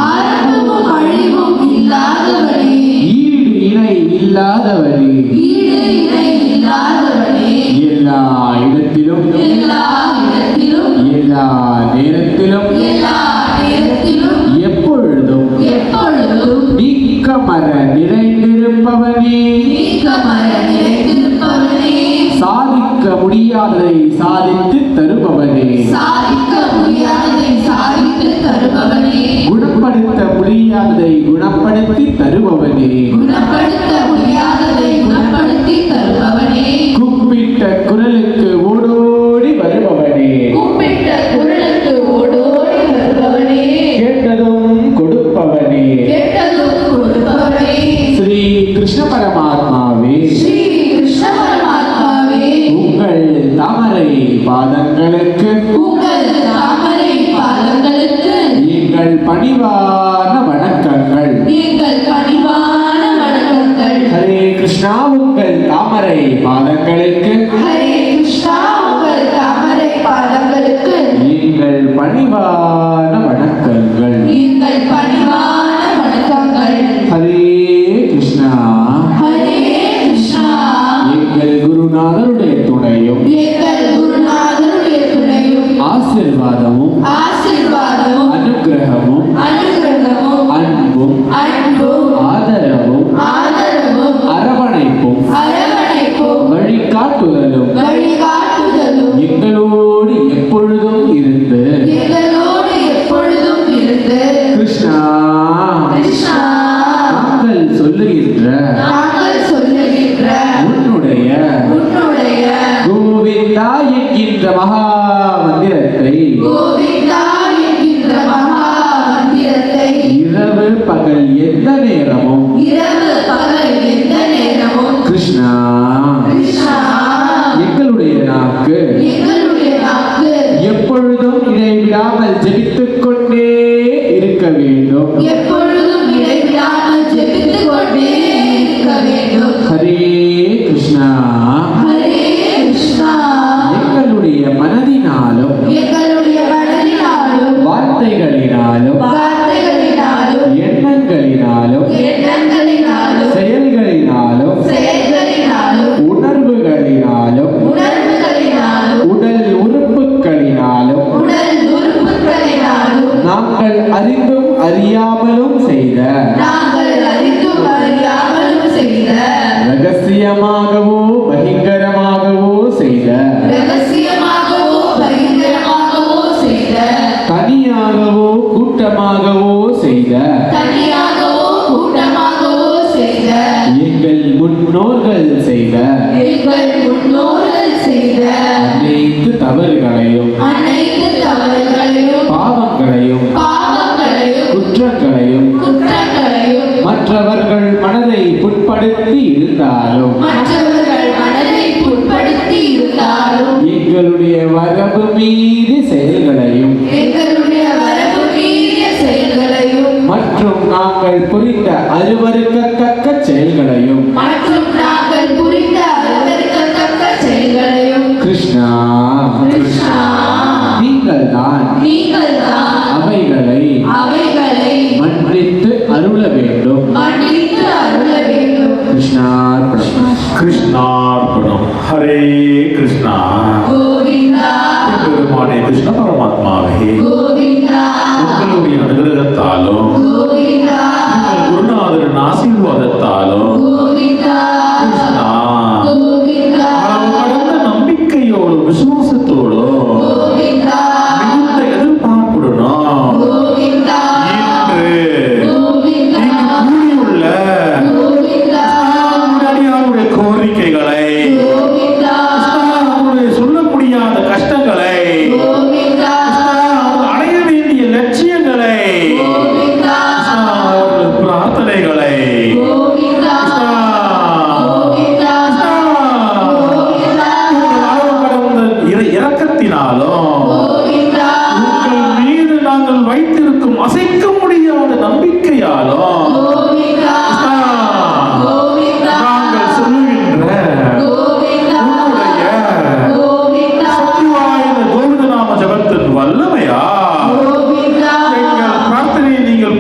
[SPEAKER 3] ஆரம்பமும் அழிவும் இல்லாதவனே,
[SPEAKER 2] ஈடு இணை இல்லாதவனே,
[SPEAKER 3] ஈடு இணை இல்லாதவனே,
[SPEAKER 2] எல்லா இடத்திலும்
[SPEAKER 3] எல்லா இடத்திலும்
[SPEAKER 2] எல்லா நேரத்திலும்
[SPEAKER 3] எல்லா நேரத்திலும்
[SPEAKER 2] எப்பொழுதும்
[SPEAKER 3] எப்பொழுதும்
[SPEAKER 2] நீக்கமர நிறைந்திருப்பவனே,
[SPEAKER 3] நீக்கமர நிறைந்திருப்பவனே,
[SPEAKER 2] சாதிக்க முடியாததை சாதித்து தருபவனே,
[SPEAKER 3] சாதிக்க முடியாததை சாதித்து தருபவனே,
[SPEAKER 2] குணப்படுத்த முடியாததை குணப்படுத்தி தருபவனே,
[SPEAKER 3] குணப்படுத்த முடியாததை குணப்படுத்தி தருபவனே,
[SPEAKER 2] கூப்பிட்ட குரலுக்கு ஓடோடி வருபவனே,
[SPEAKER 3] கூப்பிட்ட குரலுக்கு ஓடோடி வருபவனே,
[SPEAKER 2] கேட்டதும் கொடுப்பவனே,
[SPEAKER 3] கேட்டதும் கொடுப்பவனே,
[SPEAKER 2] ஸ்ரீ கிருஷ்ண பரமாத்மாவே,
[SPEAKER 3] ஸ்ரீ கிருஷ்ண பரமாத்மாவே,
[SPEAKER 2] உங்கள் தாமரை பாதங்களுக்கு
[SPEAKER 3] உங்கள் தாமரை பாதங்களுக்கு
[SPEAKER 2] எங்கள் பணிவான வணக்கங்கள்.
[SPEAKER 3] எங்கள் பணிவான வணக்கங்கள்.
[SPEAKER 2] ஹரே கிருஷ்ணா, உங்கள் தாமரை பாதங்களுக்கு
[SPEAKER 3] ஹரே கிருஷ்ணா, உங்கள் தாமரை பாதங்களுக்கு
[SPEAKER 2] எங்கள் பணிவான வணக்கங்கள்.
[SPEAKER 3] எங்கள் பணிவான வணக்கங்கள்.
[SPEAKER 2] ஹரே கிருஷ்ணா,
[SPEAKER 3] ஹரே கிருஷ்ணா,
[SPEAKER 2] எங்கள் குருநாதருடைய துணையும்
[SPEAKER 3] எங்கள் குருநாதருடைய துணையும்
[SPEAKER 2] ஆசீர்வாதமும்
[SPEAKER 3] ஆசீர்வாதமும்
[SPEAKER 2] அனுக்கிரகமும்
[SPEAKER 3] அனுகிரகமும்
[SPEAKER 2] அன்பும்
[SPEAKER 3] அன்பும்
[SPEAKER 2] ஆதரவும்
[SPEAKER 3] ஆதரவும்
[SPEAKER 2] அரவணைப்பும்
[SPEAKER 3] அரவணைப்பும்
[SPEAKER 2] வழிகாட்டுதலும்
[SPEAKER 3] வழிகாட்டுதலும்
[SPEAKER 2] எங்களோடு எப்பொழுதும் இருந்து
[SPEAKER 3] எங்களோடு எப்பொழுதும் இருந்து
[SPEAKER 2] கிருஷ்ணா
[SPEAKER 3] கிருஷ்ணா,
[SPEAKER 2] நாங்கள் சொல்லுகின்ற
[SPEAKER 3] நாங்கள் சொல்லுகின்ற
[SPEAKER 2] உன்னுடைய கோவிந்தா என்கின்ற மகா மந்திரத்தை
[SPEAKER 3] கோவிந்தா என்கின்ற மகா மந்திரத்தை
[SPEAKER 2] இரவு பகல் எந்த நேரமும்
[SPEAKER 3] இரவு பகல் எந்த நேரமும்
[SPEAKER 2] கிருஷ்ணா
[SPEAKER 3] கிருஷ்ணா,
[SPEAKER 2] எங்களுடைய நாக்கு
[SPEAKER 3] எங்களுடைய நாக்கு
[SPEAKER 2] எப்பொழுதும் இடைவிடாமல் ஜெபித்துக் கொண்டே இருக்க வேண்டும்.
[SPEAKER 3] எப்பொழுதும் இடைவிடாமல் ஜெபித்துக் கொண்டே இருக்க வேண்டும்.
[SPEAKER 2] ஹரே கிருஷ்ணா,
[SPEAKER 3] ஹரே கிருஷ்ணா,
[SPEAKER 2] எங்களுடைய மனதினாலும்
[SPEAKER 3] எங்களுடைய மனதினாலும்
[SPEAKER 2] வார்த்தைகளினாலும்
[SPEAKER 3] வார்த்தைகளினாலும்
[SPEAKER 2] எண்ணங்களினாலும்
[SPEAKER 3] எண்ணங்களினாலும்
[SPEAKER 2] செயல்களினாலும்
[SPEAKER 3] செயல்களினாலும்
[SPEAKER 2] உணர்வுகளினாலும்
[SPEAKER 3] உணர்வுகளினாலும்
[SPEAKER 2] உடல் உறுப்புகளினாலும்
[SPEAKER 3] உடல் உறுப்புகளினாலும்
[SPEAKER 2] நாங்கள் அறிந்தும் அறியாமலும் செய்த
[SPEAKER 3] நாங்கள் அறிந்தும் அறியாமலும் செய்த
[SPEAKER 2] ரகசியமாகவோ பகிங்கரமாகவோ செய்த
[SPEAKER 3] ரகசியமாகவோ பயங்கரமாகவோ செய்த
[SPEAKER 2] தனியாகவோ கூட்டமாகவோ செய்த
[SPEAKER 3] தனியாகவோ கூட்டமாகவோ செய்த
[SPEAKER 2] எங்கள் முன்னோர்கள் செய்த
[SPEAKER 3] எங்கள் முன்னோர்கள் செய்த
[SPEAKER 2] அனைத்து தவறுகளையும்
[SPEAKER 3] அனைத்து தவறுகளையும்
[SPEAKER 2] பாவங்களையும்
[SPEAKER 3] பாவங்களையும்
[SPEAKER 2] குற்றங்களையும்
[SPEAKER 3] குற்றங்களையும்
[SPEAKER 2] மற்றவர்கள் மனதை புட்படுத்தி இருந்தாலும்
[SPEAKER 3] மற்றவர்கள் மனதை புண்படுத்தி இருந்தாலும்
[SPEAKER 2] எங்களுடைய வரம்பு மீறி செயல்களையும்
[SPEAKER 3] எங்களுடைய வரம்பு மீறிய செயல்களையும்
[SPEAKER 2] மற்றும் நாங்கள் புரிந்த அருவருக்கத்தக்க செயல்களையும்
[SPEAKER 3] மற்றும் நாங்கள் புரிந்த அருவருக்கத்தக்க செயல்களையும்
[SPEAKER 2] கிருஷ்ணா
[SPEAKER 3] கிருஷ்ணா,
[SPEAKER 2] நீங்கள்தான்
[SPEAKER 3] நீங்கள்தான்
[SPEAKER 2] அவைகளை
[SPEAKER 3] அவைகளை
[SPEAKER 2] மன்னித்து அருள வேண்டும்.
[SPEAKER 3] மன்னித்து அருள வேண்டும்.
[SPEAKER 2] கிருஷ்ணார்ப்பணம்.
[SPEAKER 1] கிருஷ்ணார்ப்பணம். ஹரே கிருஷ்ணா.
[SPEAKER 3] கோவிந்தா,
[SPEAKER 1] பெருமானே கிருஷ்ண பரமாத்மாவே,
[SPEAKER 3] கோவிந்தா,
[SPEAKER 1] உங்களுடைய அனுகிரகத்தாலும்
[SPEAKER 3] கோவிந்தா,
[SPEAKER 1] உங்கள் குருநாதரின் ஆசீர்வாதத்தாலும்
[SPEAKER 3] கோவிந்தா,
[SPEAKER 1] கிருஷ்ணா
[SPEAKER 3] கோவிந்தா,
[SPEAKER 1] அளவு கடந்த நம்பிக்கையோடும் விசுவாசத்தோடும்
[SPEAKER 3] கோவிந்தா,
[SPEAKER 1] மிகுந்த எதிர்பார்ப்புடனும்
[SPEAKER 3] கோவிந்தா,
[SPEAKER 1] இன்று
[SPEAKER 3] கோவிந்தா,
[SPEAKER 1] இங்கு கூடியுள்ள
[SPEAKER 3] கோவிந்தா,
[SPEAKER 1] அடியாருடைய கோரிக்கைகளை
[SPEAKER 3] கோவிந்தா,
[SPEAKER 1] அவருடைய சொல்ல முடியாத கஷ்டங்களை
[SPEAKER 3] கோவிந்தா,
[SPEAKER 1] அவர் அடைய வேண்டிய லட்சியங்களை
[SPEAKER 3] கோவிந்தா,
[SPEAKER 1] அவர்கள் பிரார்த்தனைகளை
[SPEAKER 3] கோவிந்தா, கோவிந்தா, கோவிந்தா,
[SPEAKER 1] அளவு கடந்த இரக்கத்தினாலும்
[SPEAKER 3] கோவிந்தா,
[SPEAKER 1] உங்கள் மீது நாங்கள் வைத்திருக்கும் அசைக்க முடியாத நம்பிக்கையாலும்
[SPEAKER 3] கோவிந்தா, கோவிந்தா,
[SPEAKER 1] நாங்கள் சொல்லுகின்ற
[SPEAKER 3] கோவிந்தா,
[SPEAKER 1] உன்னுடைய
[SPEAKER 3] கோவிந்தா,
[SPEAKER 1] சக்தி வாய்ந்த கோவிந்த நாம ஜபத்தின் வல்லமையா
[SPEAKER 3] கோவிந்தா,
[SPEAKER 1] எங்கள் பிரார்த்தனையை நீங்கள்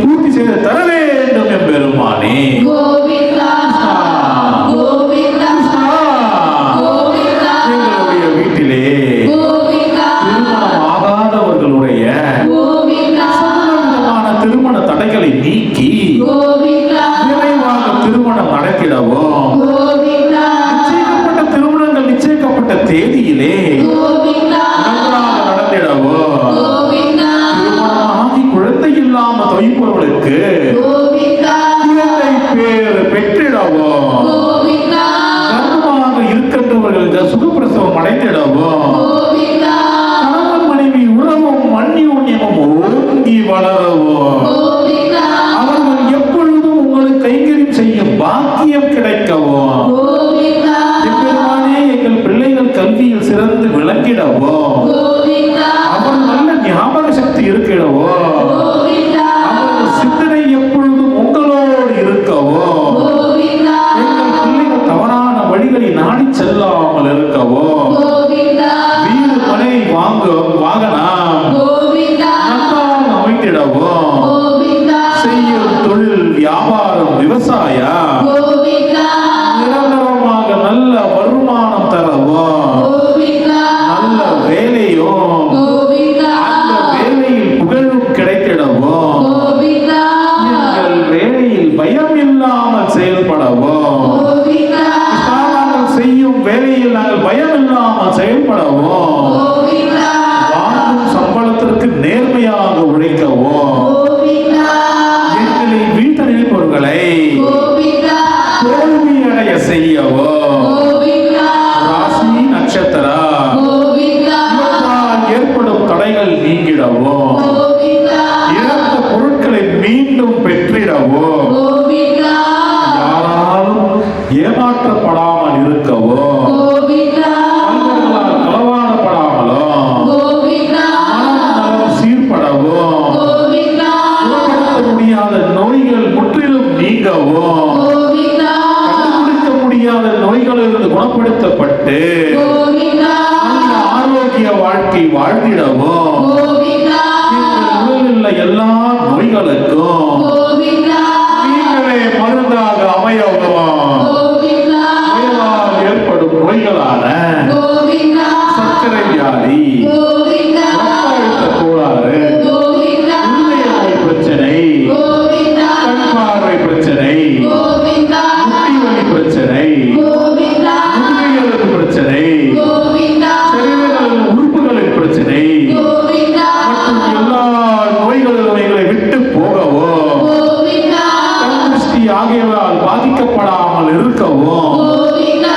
[SPEAKER 1] வாழ்ந்திடவும்
[SPEAKER 3] கோவிந்தா
[SPEAKER 1] இழந்த பொருட்களை மீண்டும் பெற்றிடவும்
[SPEAKER 3] கோவிந்தா
[SPEAKER 1] யாராலும் ஏமாற்றப்படாமல் இருக்கவும்
[SPEAKER 3] கோவிந்தா
[SPEAKER 1] கல்வர்களால் களவாடப்படாமலும்
[SPEAKER 3] கோவிந்தா
[SPEAKER 1] மனம் சீர்படவும்
[SPEAKER 3] கோவிந்தா
[SPEAKER 1] குணப்படுத்த முடியாத நோய்கள் முற்றிலும் நீங்கவும்
[SPEAKER 3] கோவிந்தா
[SPEAKER 1] கண்டுபிடிக்க முடியாத நோய்களிலிருந்து குணப்படுத்தப்பட்டு
[SPEAKER 3] கோவிந்தா
[SPEAKER 1] நல்ல ஆரோக்கிய வாழ்க்கை வாழ்ந்திடவும்
[SPEAKER 3] கோவிந்தா
[SPEAKER 1] எங்கள் உடலில் உள்ள எல்லா நோய்களுக்கும்
[SPEAKER 3] கோவிந்தா
[SPEAKER 1] நீங்களே மருந்தாக அமையவும்
[SPEAKER 3] கோவிந்தா
[SPEAKER 1] வயதால் ஏற்படும் நோய்களான
[SPEAKER 3] கோவிந்தா
[SPEAKER 1] சர்க்கரை வியாதி,
[SPEAKER 3] கோவிந்தா
[SPEAKER 1] ரத்த அழுத்த கோளாறு,
[SPEAKER 3] கோவிந்தா
[SPEAKER 1] இருதய நோய் பிரச்சனை,
[SPEAKER 3] கோவிந்தா
[SPEAKER 1] கண் பார்வை பிரச்சனை,
[SPEAKER 3] கோவிந்தா
[SPEAKER 1] முட்டி வலி பிரச்சனை,
[SPEAKER 3] கோவிந்தா
[SPEAKER 1] முதுமையெலும்பு பிரச்சனை,
[SPEAKER 3] கோவிந்தா
[SPEAKER 1] சரீரங்களின் உறுப்புகளின் பிரச்சனை
[SPEAKER 3] கோவிந்தா
[SPEAKER 1] மற்றும் எல்லா நோய்களிலும் எங்களை விட்டு போகவும்
[SPEAKER 3] கோவிந்தா
[SPEAKER 1] கண் திருஷ்டி ஆகியவரால் பாதிக்கப்படாமல் இருக்கவும்
[SPEAKER 3] கோவிந்தா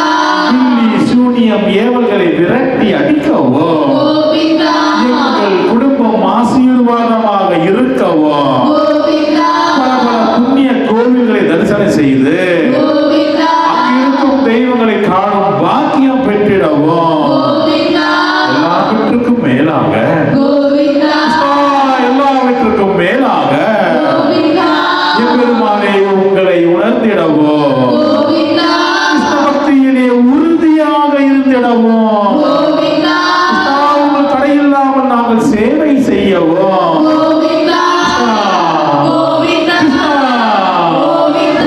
[SPEAKER 1] பில்லி சூனியம் ஏவல்களை விரட்டி அடிக்கவும்
[SPEAKER 3] கோவிந்தா
[SPEAKER 1] எங்கள் குடும்பம் ஆசீர்வாதமாக இருக்கவும்
[SPEAKER 3] கோவிந்தா
[SPEAKER 1] பல பல புண்ணிய கோவில்களை தரிசனம் செய்து
[SPEAKER 3] கோவிந்தா
[SPEAKER 1] அங்கிருக்கும் தெய்வங்களை காணும் பாக்கியம் பெற்றிடவும்
[SPEAKER 3] கோவிந்தா
[SPEAKER 1] எல்லாவற்றுக்கும் மேலாக
[SPEAKER 3] கோவிந்தா
[SPEAKER 1] எல்லாவற்றுக்கும் மேலாக
[SPEAKER 3] கோவிந்தா
[SPEAKER 1] எம்பெருமானே உங்களை உணர்ந்திடவும்
[SPEAKER 3] கோவிந்தா
[SPEAKER 1] கிருஷ்ண பக்தியிலே உறுதியாக இருந்திடவும்
[SPEAKER 3] கோவிந்தா
[SPEAKER 1] உங்கள் தடையில்லாமல் நாங்கள் சேவை செய்யவும்
[SPEAKER 3] கோவிந்தா கோவிந்தா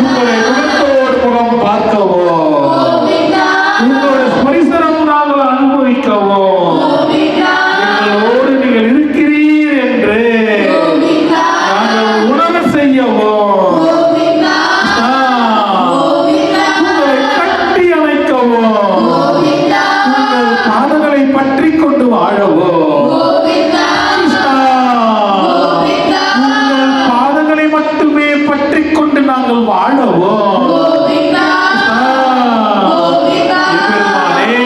[SPEAKER 1] உங்களை முகத்தோடு முகம் பார்க்கவும்
[SPEAKER 3] கோவிந்தா
[SPEAKER 1] உங்களுடைய ஸ்பரிசனம் நாங்கள் அனுபவிக்கவும்
[SPEAKER 3] கோவிந்தா
[SPEAKER 1] எங்களோடு நீங்கள் இருக்கிறீர் என்று
[SPEAKER 3] கோவிந்தா
[SPEAKER 1] நாங்கள் உணர செய்யவும்
[SPEAKER 3] கோவிந்தா கோவிந்தா
[SPEAKER 1] உங்களை கட்டி அணைக்கவும்
[SPEAKER 3] கோவிந்தா
[SPEAKER 1] உங்கள் பாதங்களை பற்றி கொண்டு வாழவும்
[SPEAKER 3] கோவிந்தா
[SPEAKER 1] கிருஷ்ணா,
[SPEAKER 3] கோவிந்தா
[SPEAKER 1] உங்கள் பாதங்களை மட்டுமே பற்றி கொண்டு நாங்கள் வாழவும்
[SPEAKER 3] கோவிந்தா கோவிந்தா
[SPEAKER 1] எம்பெருமானே,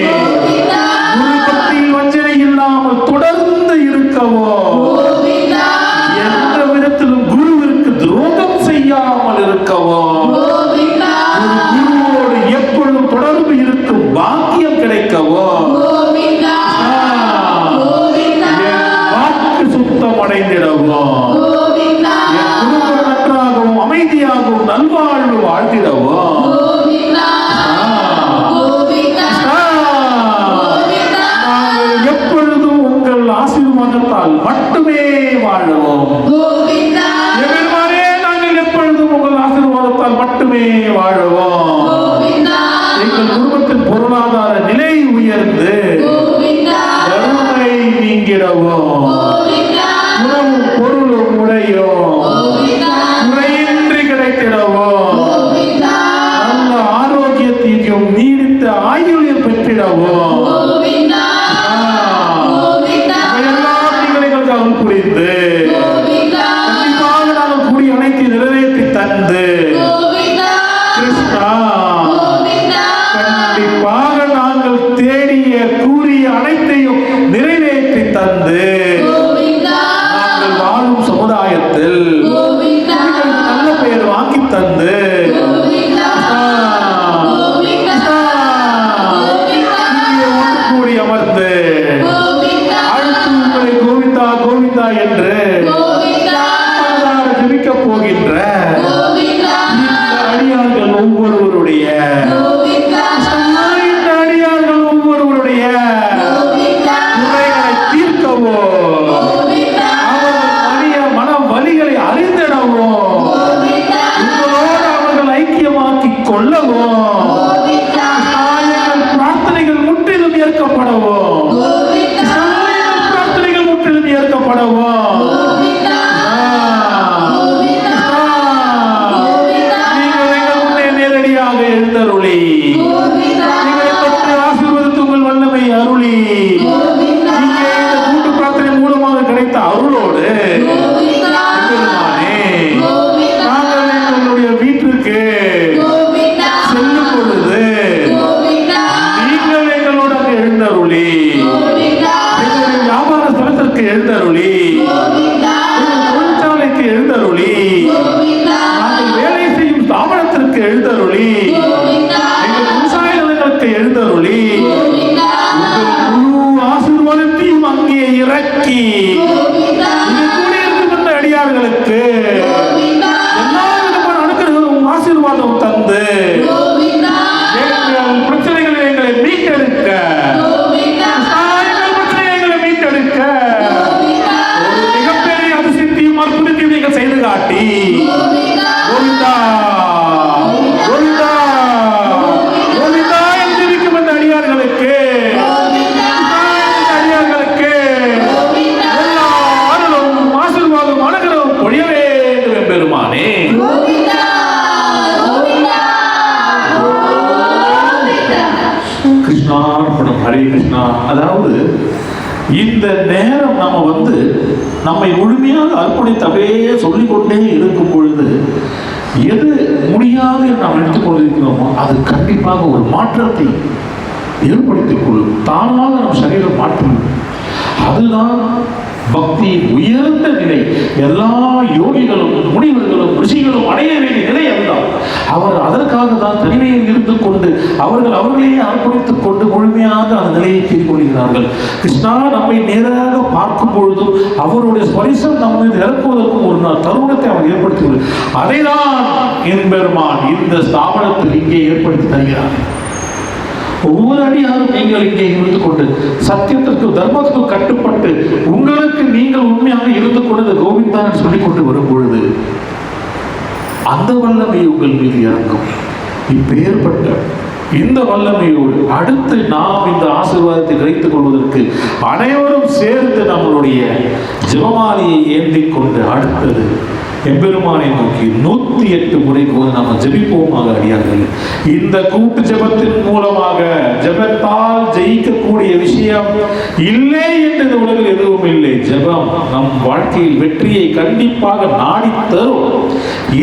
[SPEAKER 3] கோவிந்தா
[SPEAKER 1] குரு பக்தியில் வஞ்சனை இல்லாமல் தொடர்ந்து இருக்கவும்
[SPEAKER 3] கோவிந்தா
[SPEAKER 1] எந்த விதத்திலும் குருவிற்கு துரோகம் செய்யாமல் இருக்கவும்
[SPEAKER 3] கோவிந்தா
[SPEAKER 1] குருவோடு எப்பொழுதும் தொடர்பு இருக்கும் பாக்கியம் கிடைக்கவும்
[SPEAKER 3] கோவிந்தா கோவிந்தா
[SPEAKER 1] என் வாக்கு சுத்தம் அடைந்திடவும்
[SPEAKER 3] கோவிந்தா
[SPEAKER 1] என் குடும்பம் நன்றாகவும் அமைதியாகவும் நல்வாழ்வு வாழ்ந்திடவும்
[SPEAKER 3] கோவிந்தா கோவிந்தா கோவிந்தா
[SPEAKER 1] நாங்கள் எப்பொழுதும் உங்கள் ஆசீர்வாதத்தால் மட்டுமே வாழுவோம்
[SPEAKER 3] கோவிந்தா
[SPEAKER 1] எம்பெருமானே, நாங்கள் எப்பொழுதும் உங்கள் ஆசீர்வாதத்தால் மட்டுமே வாழுவோம்
[SPEAKER 3] கோவிந்தா
[SPEAKER 1] எங்கள் குடும்பத்தின் பொருளாதார நிலை உயர்ந்து
[SPEAKER 3] கோவிந்தா
[SPEAKER 1] வறுமை நீங்கிடவும்
[SPEAKER 3] கோவிந்தா
[SPEAKER 1] உணவும் பொருளும் உடையும்
[SPEAKER 3] கோவிந்தா
[SPEAKER 1] குறையின்றி கிடைத்திடவும்
[SPEAKER 3] கோவிந்தா
[SPEAKER 1] நல்ல ஆரோக்கியத்தையும் நீடித்த ஆயுளியம் பெற்றிடவும்
[SPEAKER 3] கோவிந்தா கோவிந்தா
[SPEAKER 1] இவையெல்லாம் நீங்கள் எங்களுக்கு அருள் புரிந்து
[SPEAKER 3] கோவிந்தா
[SPEAKER 1] கண்டிப்பாக நாங்கள் கூடிய அனைத்து நிறைவேற்றி தந்து
[SPEAKER 3] கோவிந்தா
[SPEAKER 1] கிருஷ்ணா,
[SPEAKER 3] கோவிந்தா
[SPEAKER 1] கண்டிப்பாக நாங்கள் தேடிய கூறிய அனைத்தையும் நிறைவேற்றி தந்து
[SPEAKER 3] கோவிந்தா
[SPEAKER 1] நாங்கள் வாழும் சமுதாயத்தில்
[SPEAKER 3] கோவிந்தா
[SPEAKER 1] எங்களுக்கு நல்ல பெயர் வாங்கி தந்து
[SPEAKER 3] கோவிந்தா கோவிந்தா
[SPEAKER 1] இங்கே ஒன்று கூடி அமர்ந்து
[SPEAKER 3] கோவிந்தா
[SPEAKER 1] அடுத்து உங்களை கோவிந்தா கோவிந்தா என்று
[SPEAKER 3] கோவிந்தா
[SPEAKER 1] மனதார ஜெபிக்கப் போகின்ற
[SPEAKER 3] கோவிந்தா
[SPEAKER 1] இந்த அடியார்கள் ஒவ்வொருவருடைய
[SPEAKER 3] கோவிந்தா
[SPEAKER 1] இந்த அடியார்கள் ஒவ்வொருவருடைய
[SPEAKER 3] கோவிந்தா
[SPEAKER 1] குறைகளை தீர்க்கவோ
[SPEAKER 3] கோவிந்தா
[SPEAKER 1] அவர்கள் மன வலிகளை அறிந்திடவும்
[SPEAKER 3] கோவிந்தா
[SPEAKER 1] உங்களோடு அவர்கள் ஐக்கியமாக்கி கொள்ளவும்
[SPEAKER 3] கோவிந்தா
[SPEAKER 1] எங்கள் பிரார்த்தனைகள் முற்றிலும் ஏற்கப்படவும்
[SPEAKER 3] கோவிந்தா
[SPEAKER 1] எங்கள் பிரார்த்தனைகள் முற்றிலும் ஏற்கப்படவும் அடக்கி
[SPEAKER 3] கோவிந்தா
[SPEAKER 1] இங்கு கூடியிருக்கின்ற அடியார்களுக்கு
[SPEAKER 3] கோவிந்தா
[SPEAKER 1] எல்லா விதமான அனுக்கிரகமும் ஆசீர்வாதம் தந்து
[SPEAKER 3] கோவிந்தா
[SPEAKER 1] எங்கள் பிரச்சனைகளை எங்களை மீட்டெடுக்க
[SPEAKER 3] கோவிந்தா
[SPEAKER 1] எங்கள் பிரச்சனைகளை எங்களை மீட்டெடுக்க
[SPEAKER 3] கோவிந்தா
[SPEAKER 1] ஒரு மிகப்பெரிய அதிசயத்தையும் அற்புதத்தையும் நீங்கள் செய்து காட்டி
[SPEAKER 3] கோவிந்தா
[SPEAKER 1] கோவிந்தா கோவிந்தா கோவிந்தா என்று இருக்கும் இந்த அடியார்களுக்கு
[SPEAKER 3] கோவிந்தா
[SPEAKER 1] இந்த அடியார்களுக்கு
[SPEAKER 3] கோவிந்தா
[SPEAKER 1] எல்லா அருளும் ஆசீர்வாதம் அனுகிரகம் பொழிய வேண்டும் எம்பெருமானே.
[SPEAKER 3] கோவிந்தா கோவிந்தா கோவிந்தா
[SPEAKER 1] கிருஷ்ணார்ப்பணம். ஹரே கிருஷ்ணா. அதாவது இந்த நேரம் நம்ம நம்மை முழுமையாக அர்ப்பணித்து அப்படியே சொல்லிக்கொண்டே இருக்கும் பொழுது எது முடியாது என்று நாம் எடுத்துக்கொண்டிருக்கிறோமோ அது கண்டிப்பாக ஒரு மாற்றத்தை ஏற்படுத்திக் கொள்ளும். தானாக நம் சரீரம் மாற்றும். அதுதான் பக்தியின் உயர்ந்த நிலை. எல்லா யோகிகளும் முனிவர்களும் ரிஷிகளும் அடைய வேண்டிய நிலை அதுதான். அவர் அதற்காக தான் தனிமையில் இருந்து கொண்டு அவர்களையே அர்ப்பணித்துக் கொண்டு முழுமையாக அந்த நிலையை தீர்க்கொள்கிறார்கள். கிருஷ்ணா நம்மை நேராக பார்க்கும் பொழுதும் அவருடைய ஸ்பரிசம் நம்ம மீது இறக்குவதற்கும் ஒரு தருணத்தை அவர் ஏற்படுத்துகிறார். அதைதான் எம்பெருமான் இந்த ஸ்தாபனத்தில் இங்கே ஏற்படுத்தி தருகிறார். ஒவ்வொரு அடியாரும் நீங்கள் இங்கே இருந்து கொண்டு சத்தியத்திற்கு தர்மத்திற்கு கட்டுப்பட்டு உங்களுக்கு நீங்கள் உண்மையாக இருந்து கொண்டு கோவிந்தா சொல்லிக் கொண்டு வரும் பொழுது அந்த வல்லமை உங்கள் மீது இறங்கும். இப்பேற்பட்ட இந்த வல்லமையோடு அடுத்து நாம் இந்த ஆசீர்வாதத்தை கிடைத்துக் கொள்வதற்கு அனைவரும் சேர்ந்து நம்மளுடைய ஜெபமாலையை ஏந்தி கொண்டு அடுத்தது எம்பெருமானை நோக்கி 108 முறை நாம் ஜெபிப்போமாக அடியார்கள். இந்த கூட்டு ஜெபத்தின் மூலமாக ஜெபத்தால் ஜெயிக்கக்கூடிய விஷயம் இல்லை என்று இந்த உலகில் எதுவும் இல்லை. ஜெபம் நம் வாழ்க்கையில் வெற்றியை கண்டிப்பாக நாடி தரும்.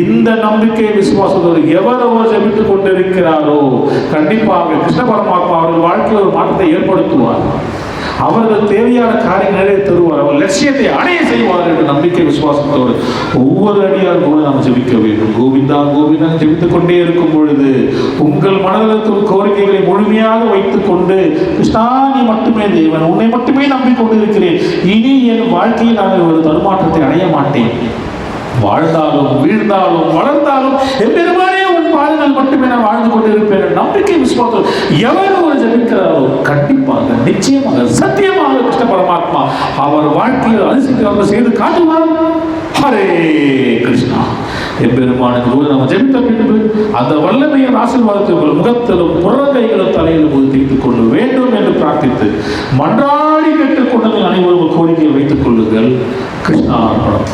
[SPEAKER 1] இந்த நம்பிக்கை விசுவாசத்தோடு எவரவர் ஜெபித்துக் கொண்டிருக்கிறாரோ கண்டிப்பாக கிருஷ்ண பரமாத்மா அவர்கள் வாழ்க்கையில் ஒரு மாற்றத்தை ஏற்படுத்துவார். அவர்கள் தேவையான காரியங்களை தருவார். அவர் லட்சியத்தை அடைய செய்வார் என்ற நம்பிக்கை விசுவாசத்தோடு ஒவ்வொரு அடியார் கூட நாம் ஜெபிக்க வேண்டும். கோவிந்தா கோவிந்தா ஜெபித்துக் கொண்டே இருக்கும் பொழுது உங்கள் மனதில் இருக்கும் கோரிக்கைகளை முழுமையாக வைத்துக் கொண்டு கிருஷ்ணா நீ மட்டுமே தேவன், உன்னை மட்டுமே நம்பிக்கொண்டு இருக்கிறேன். இனி என் வாழ்க்கையில் நான் ஒரு தருமாற்றத்தை அடைய மாட்டேன். வாழ்ந்தாலும் வீழ்ந்தாலும் வளர்ந்தாலும் எம்பெருமானே உன் பாதங்கள் மட்டுமே நான் வாழ்ந்து கொண்டிருப்பேன். நம்பிக்கை விசுவாசம் எவர் ஒரு ஜெபிக்கிறாரோ கண்டிப்பாக நிச்சயமாக சத்தியமாக கிருஷ்ண பரமாத்மா அவர் வாழ்க்கையில் அதிசயத்தை செய்து காட்டுவார். ஹரே கிருஷ்ணா. எம்பெருமானுக்கு நம்ம ஜெபித்த பின்பு அந்த வல்லமையின் ஆசீர்வாதத்தை உங்கள் முகத்திலும் புறங்கைகளும் தலையிலும் போது தீர்த்துக் கொள்ள வேண்டும் என்று பிரார்த்தித்து மன்றாடி கேட்டுக்கொண்டு அனைவரும் கோரிக்கையை வைத்துக் கொள்ளுங்கள். கிருஷ்ணா அர்ப்பணம்.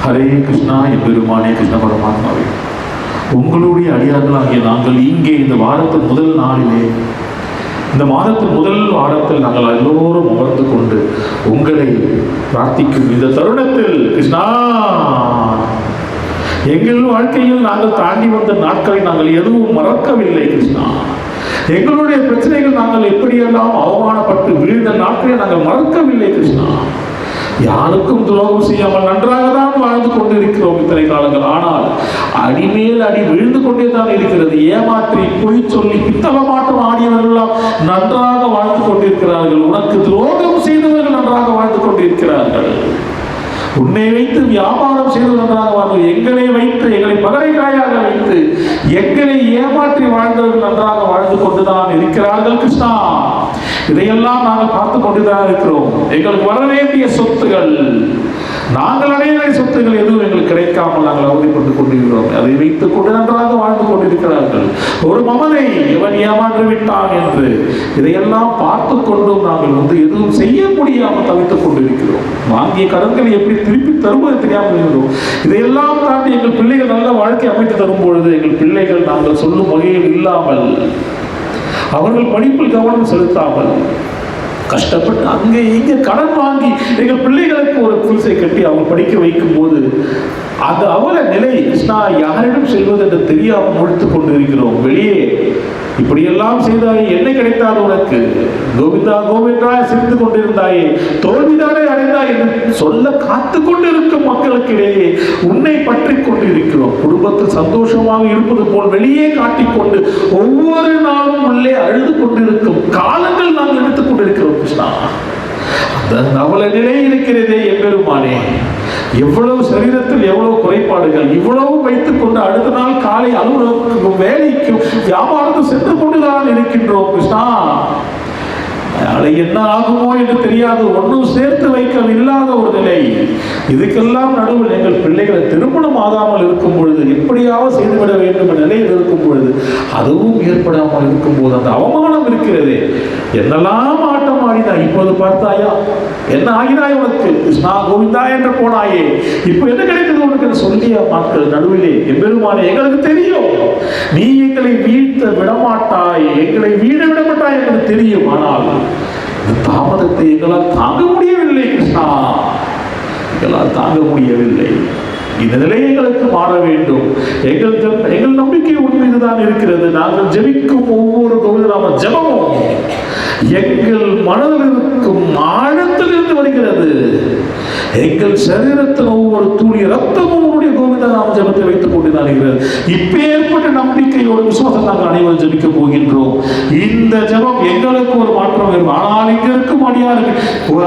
[SPEAKER 1] ஹரே கிருஷ்ணா. எம்பெருமானே கிருஷ்ண பரமாத்மாவே, உங்களுடைய அடியார்களாகிய நாங்கள் இங்கே இந்த வாரத்தின் முதல் நாளிலே இந்த மாதத்தின் முதல் வாரத்தில் நாங்கள் எல்லோரும் அமர்ந்து கொண்டு உங்களை பிரார்த்திக்கும் இந்த தருணத்தில் கிருஷ்ணா எங்கள் வாழ்க்கையில் நாங்கள் தாண்டி வந்த நாட்களை நாங்கள் எதுவும் மறக்கவில்லை. கிருஷ்ணா எங்களுடைய பிரச்சனைகள் நாங்கள் எப்படியெல்லாம் அவமானப்பட்டு வீழ்ந்த நாட்களை நாங்கள் மறக்கவில்லை. கிருஷ்ணா யாருக்கும் துரோகம் செய்யாமல் நன்றாக தான் வாழ்ந்து கொண்டிருக்கிறோம் இத்தனை காலங்கள். ஆனால் அடிமேல் அடி விழுந்து கொண்டே தான் இருக்கிறது. ஏமாற்றி பொய் சொல்லி பித்தளமாட்டம் ஆடியவர்கள் நன்றாக வாழ்ந்து கொண்டிருக்கிறார்கள். உனக்கு துரோகம் செய்தவர்கள் நன்றாக வாழ்ந்து கொண்டிருக்கிறார்கள். உன்னை வைத்து வியாபாரம் செய்து நன்றாக வாழ்ந்து எங்களை வைத்து எங்களை பகடைக்காயாக வைத்து எங்களை ஏமாற்றி வாழ்ந்தவர்கள் நன்றாக வாழ்ந்து கொண்டுதான் இருக்கிறார்கள். கிருஷ்ணா இதையெல்லாம் நாங்கள் பார்த்து கொண்டுதான் இருக்கிறோம். எங்களுக்கு வர வேண்டிய சொத்துகள் நாங்கள் அடைய வேண்டிய சொத்துகள் எதுவும் எங்களுக்கு கிடைக்காமல் நாங்கள் அவதிப்பட்டு கொண்டிருக்கிறோம். அதை வைத்துக் கொண்டு நன்றாக வாழ்ந்து கொண்டிருக்கிறார்கள். ஒரு மமதை இவன் ஏமாற்றி விட்டான் என்று இதையெல்லாம் பார்த்து கொண்டும் நாங்கள் எதுவும் செய்ய முடியாமல் தவித்துக் கொண்டிருக்கிறோம். வாங்கிய கடன்களை எப்படி திருப்பி தருவது தெரியாமல் இருக்கிறோம். இதையெல்லாம் தாண்டி எங்கள் பிள்ளைகள் நல்ல வாழ்க்கை அமைத்து தரும் பொழுது எங்கள் பிள்ளைகள் நாங்கள் சொல்லும் வகையில் இல்லாமல் அவர்கள் படிப்பில் கவனம் செலுத்தாமல் கஷ்டப்பட்டு அங்கே இங்கே கடன் வாங்கி எங்கள் பிள்ளைகளுக்கு ஒரு புதுசை கட்டி அவங்க படிக்க வைக்கும் போது அது அவல நிலை. கிருஷ்ணா யாரிடம் செல்வது என்று தெரியாமல் முழித்துக் கொண்டு இருக்கிறோம். வெளியே இப்படியெல்லாம் செய்தாயே என்ன கிடைத்தாது உனக்கு? கோவிந்தா கோவிந்தா சிரித்துக் கொண்டிருந்தாயே தோல்விதானே அடைந்தாய் என்று சொல்ல காத்து கொண்டிருக்கும் மக்களுக்கு இடையே உன்னை பற்றி கொண்டு இருக்கிறோம். குடும்பத்தில் சந்தோஷமாக இருப்பது போல் வெளியே காட்டிக்கொண்டு ஒவ்வொரு நாளும் உள்ளே அழுது கொண்டிருக்கும் காலங்கள் நாங்கள் எடுத்துக் கொண்டிருக்கிறோம். கிருஷ்ணா அவள நிலை இருக்கிறதே எம்பெருமானே. எவ்வளவு சரீரத்தில் எவ்வளவு குறைபாடுகள், இவ்வளவு வைத்துக் கொண்டு அடுத்த நாள் காலை அலுவலகத்துக்கும் வேலைக்கும் வியாபாரத்துக்கும் சென்று கொண்டுதான் இருக்கின்றோம் கிருஷ்ணா. நாளை என்ன ஆகுமோ என்று தெரியாது, ஒன்றும் சேர்த்து வைக்கவில்லாத ஒரு நிலை. இதுக்கெல்லாம் நடுவில் எங்கள் பிள்ளைகளை திருமணம் ஆகாமல் இருக்கும் பொழுது, எப்படியாவது செய்துவிட வேண்டும் என்ற நிலையில் இருக்கும் பொழுது, அதுவும் ஏற்படாமல் இருக்கும் போது அந்த அவமானம் இருக்கிறது. என்னெல்லாம் ஆட்டம் ஆடினாய், இப்போது பார்த்தாயா என்ன ஆகினாய் உனக்கு? கிருஷ்ணா கோவிந்தா என்று போனாயே, இப்போ என்ன கிடைத்தது உனக்கு சொல்லிய மக்கள் நடுவிலே எம்பெருமானே எங்களுக்கு தெரியும், நீ எங்களை வீழ்த்த விடமாட்டாய், எங்களை வீழ விடமாட்டாய் என்று தெரியும். ஆனால் இந்த தாமதத்தை எங்களால் தாங்க முடியவில்லை கிருஷ்ணா, எங்களால் தாங்க முடியவில்லை. இந்த நிலை எங்களுக்கு மாற வேண்டும். எங்கள் நம்பிக்கை உன் மீதுதான் இருக்கிறது. நாங்கள் ஜெபிக்கும் ஒவ்வொரு கோவிலாம ஜெபமும் எங்கள் மனதில் இருக்கும் ஆழத்திலிருந்து வருகிறது. எங்கள் சரீரத்தில் ஒவ்வொரு துளி ரத்தமும் உன்னுடைய கோவிந்த நாம ஜெபத்தை வைத்துக் கொண்டுதான் இருக்கிறது. இப்பேற்பட்ட நம்பிக்கையோட விசுவாசம் நாங்கள் அனைவரும் ஜெபிக்க போகின்றோம். இந்த ஜெபம் எங்களுக்கு ஒரு மாற்றம் வரும். ஆனால் இங்க இருக்கும் அடியாருக்கு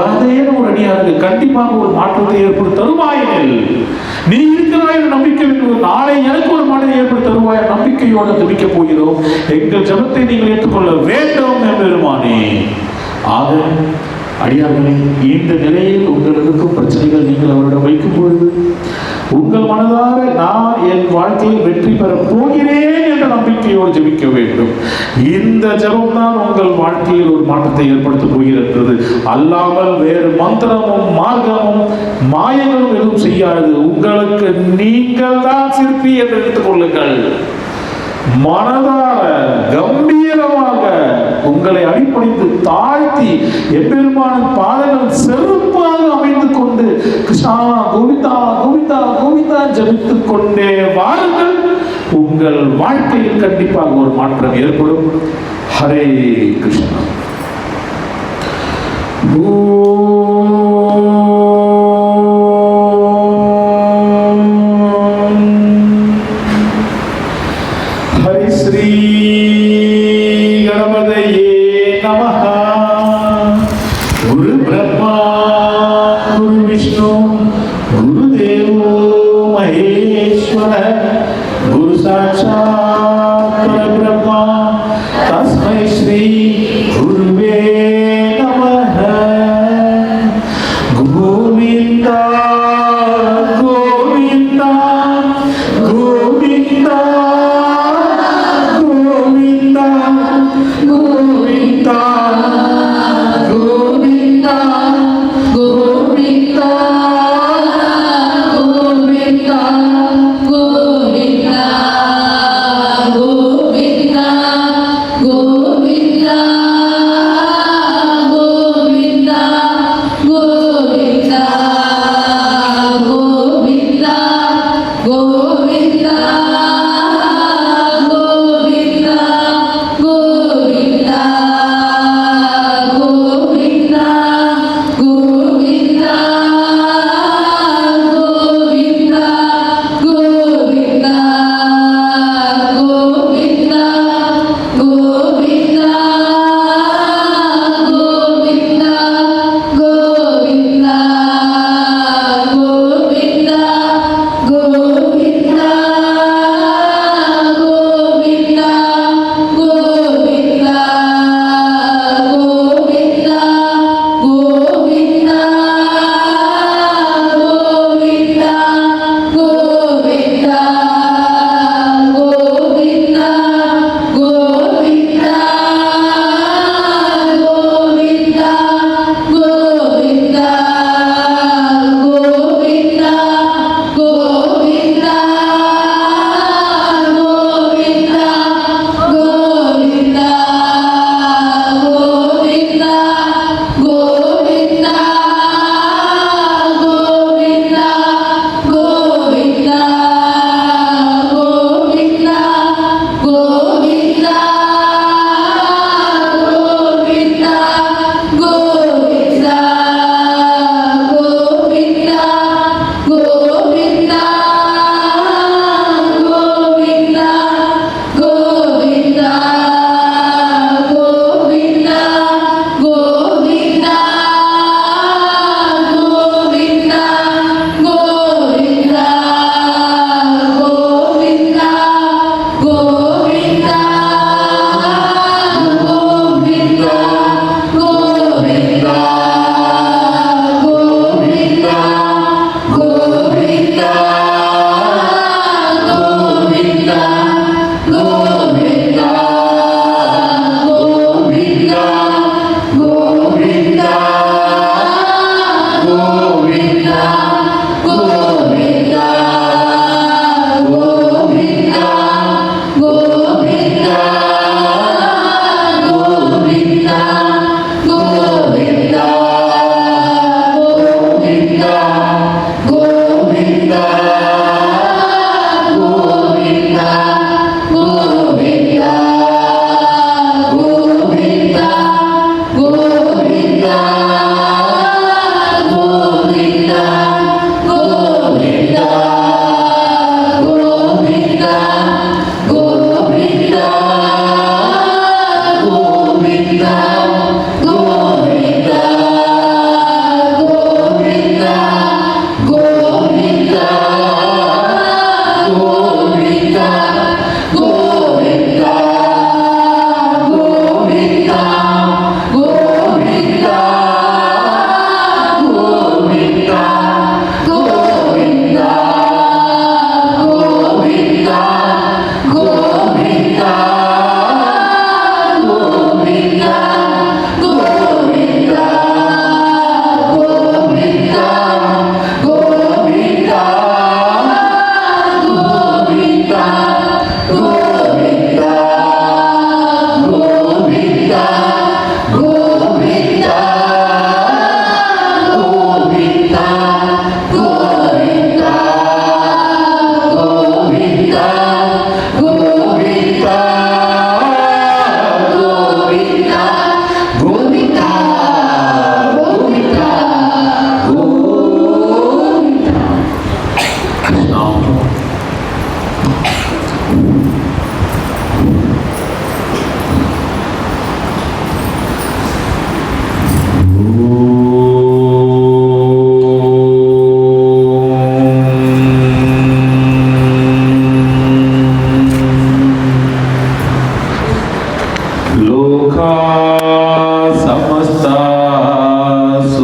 [SPEAKER 1] அதே ஒரு அடியாருக்கு கண்டிப்பாக ஒரு மாற்றத்தை ஏற்படுத்த தருவாயினல். நீ இருக்கிறாய் நம்பிக்கை, நாளை எனக்கு ஒரு மாற்றத்தை ஏற்படுத்த தருவாய் நம்பிக்கையோடு ஜெபிக்க போகிறோம். எங்கள் ஜெபத்தை நீங்கள் ஏற்றுக்கொள்ள வேண்டும் எம்பெருமானே. ஆக அடியார்களே, இந்த நிலையில் உங்களுக்கு பிரச்சனைகள் நீங்கள் அவரிடம் வைக்கும் பொழுது உங்கள் மனதார நான் என் வாழ்க்கையில் வெற்றி பெற போகிறேன் என்ற நம்பிக்கையோடு ஜெபிக்க வேண்டும். இந்த ஜெபம் தான் உங்கள் வாழ்க்கையில் ஒரு மாற்றத்தை ஏற்படுத்த போகிறது. அல்லாமல் வேறு மந்திரமும் மார்க்கமும் மாயங்களும் எதுவும் செய்யாது. உங்களுக்கு நீங்கள் தான் சிற்பி என்று எடுத்துக் கொள்ளுங்கள். மனதார கம்பீரமாக உங்களை அடிப்படைத்து தாழ்த்தி எம்பெருமானின் பாதங்கள் செருப்பாக அமைந்து கொண்டு கிருஷ்ணா கோவிந்தா கோவிந்தா கோவிந்தா ஜபித்துக் கொண்டே வாருங்கள். உங்கள் வாழ்க்கையில் கண்டிப்பாக ஒரு மாற்றம் ஏற்படும். Hare Krishna.
[SPEAKER 3] Govinda, Govinda, Govinda.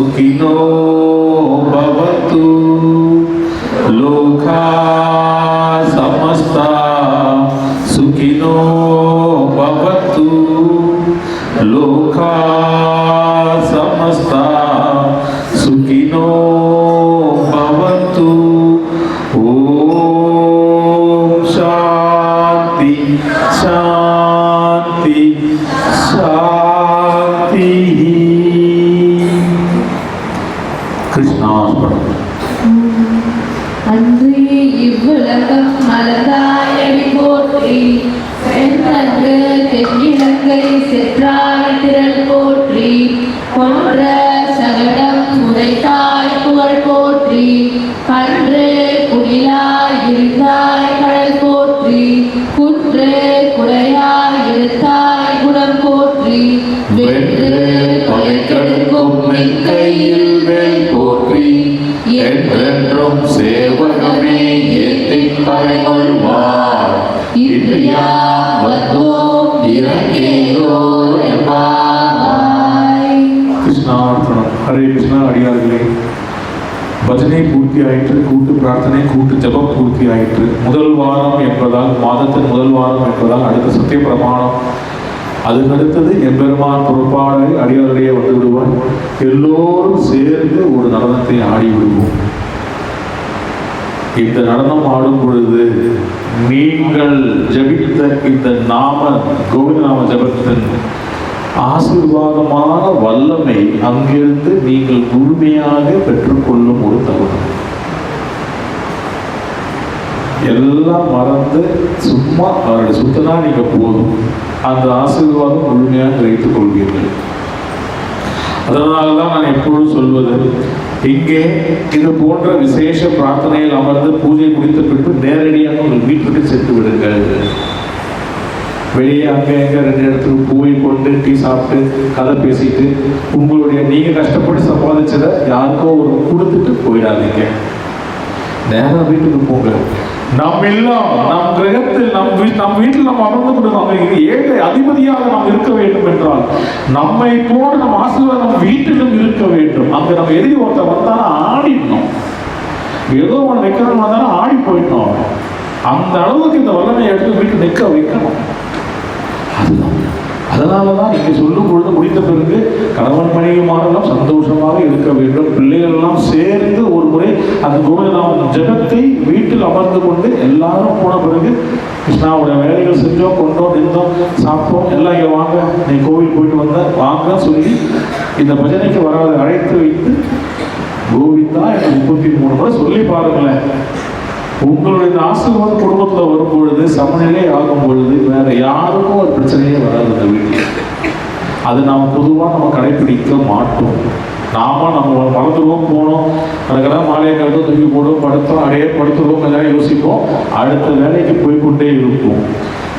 [SPEAKER 1] सुखिनो भवन्तु लोका समस्ता सुखिनो भवन्तु लोका समस्ता सुखिनो भवन्तु ओम शांति शांति शांति कृष्णार्पणम
[SPEAKER 3] அன்று இவ்வுலகம் மலர்ந்தாயடி போற்றி சென்றன்று தென்னிலங்கை சென்றாய் திரள் போற்றி கொன்ற சகடம் உரைத்தாய் புகழ் போற்றி கன்று குடிலாய் இருந்தாய் கடல் போற்றி குன்று குடையாய் இருந்தாய் குணம் போற்றி வென்று
[SPEAKER 1] தொலைக்கெடுக்கும் என் கையில் வேல் போற்றி என்றென்றும் சேவகமே ஏற்றிக் கரைகொள்வார் இன்றியா வந்தோம் இறங்கேயோ எம்பாவாய். கிருஷ்ணார்ப்பணம். ஹரே கிருஷ்ணா. அடியார்களே, பஜனை பூர்த்தி ஆயிற்று, கூட்டு பிரார்த்தனை கூட்டு ஜபம் பூர்த்தி ஆயிற்று. முதல் வாரம் என்பதால், மாதத்தின் முதல் வாரம் என்பதால் அடுத்த சத்திய பிரமாணம், அதுக்கடுத்தது எம்பெருமான் பொறுப்பாளரை அடியாரிடையே வந்து விடுவார். எல்லோரும் சேர்ந்து ஒரு நடனத்தை ஆடி விடுவோம். இந்த நடனம் ஆடும் பொழுது நீங்கள் ஜபித்த இந்த நாம கோவிந்த நாம ஜபத்தின் ஆசீர்வாதமான வல்லமை அங்கிருந்து நீங்கள் முழுமையாக பெற்றுக்கொள்ளும் ஒரு தருணம். எல்லாம் மறந்து சும்மா அவருடைய சுத்தனா நீங்க போதும், அந்த ஆசீர்வாதம் முழுமையாக வைத்துக் கொள்வீர்கள். அதனால்தான் நான் எப்பொழுதும் சொல்வது, இங்கே இது போன்ற விசேஷ பிரார்த்தனையில் அமர்ந்து பூஜை முடித்த பின்பு நேரடியாக உங்கள் வீட்டுக்கு சென்று விடுங்கள். வெளியே அங்கே எங்க ரெண்டு இடத்துக்கு போய் கொண்டு டீ சாப்பிட்டு கதை பேசிட்டு உங்களுடைய நீங்க கஷ்டப்பட்டு சம்பாதிச்சதை யாருக்கோ ஒரு கொடுத்துட்டு போயிடாதீங்க. நேரம் வீட்டுக்கு போங்க. நம் இல்லம், நம் கிரகத்தில், நம் வீட்டில் நம்ம அமர்ந்து கொடுப்பாங்க. ஏழை அதிபதியாக நாம் இருக்க வேண்டும் என்றால் நம்மை போல நம் ஆசீர்வாதம் நம் வீட்டிலும் இருக்க வேண்டும். அங்க நம்ம எதிரி ஒருத்தர் வந்தாலும் ஆடிடணும். ஏதோ ஒன்று வைக்கணும் வந்தாலும் ஆடி போயிடணும். அந்த அளவுக்கு இந்த வல்லமையை எடுத்து வீட்டு நிற்க வைக்கணும். அதுதான். அதனாலதான் நீங்க சொல்லும் பொழுது முடித்த பிறகு கணவன் மனைவிமாரெல்லாம் சந்தோஷமாக இருக்க வேண்டும். பிள்ளைகள் எல்லாம் சேர்ந்து ஒரு முறை அந்த கோவிந்தநாம ஜபத்தை வீட்டில் அமர்ந்து கொண்டு எல்லாரும் போன பிறகு கிருஷ்ணாவோட வேலைகள் செஞ்சோம், கொண்டோம், நின்றோம், சாப்பிட்டோம், எல்லாம் இங்கே வாங்க, நீ கோவில் போயிட்டு வந்த வாங்க சொல்லி இந்த பஜனைக்கு வராத அழைத்து வைத்து கோவிந்தா எனக்கு 33 முறை சொல்லி பாருங்களேன். உங்களுடைய இந்த ஆசீர்வாத குடும்பத்தில் வரும் பொழுது, சமநிலை ஆகும் பொழுது வேற யாருக்கும் ஒரு பிரச்சனையே வராது இந்த வீட்டில். அது நாம் பொதுவாக நம்ம கடைபிடிக்க மாட்டோம். நம்ம மறந்துடுவோம், போனோம், அதுக்கெல்லாம் மாலையை கழுத்து தூக்கி போடுவோம், படுத்தோம், அடையே படுத்துருவோம், கொஞ்சம் யோசிப்போம், அடுத்த வேலைக்கு போய்கொண்டே இருப்போம்.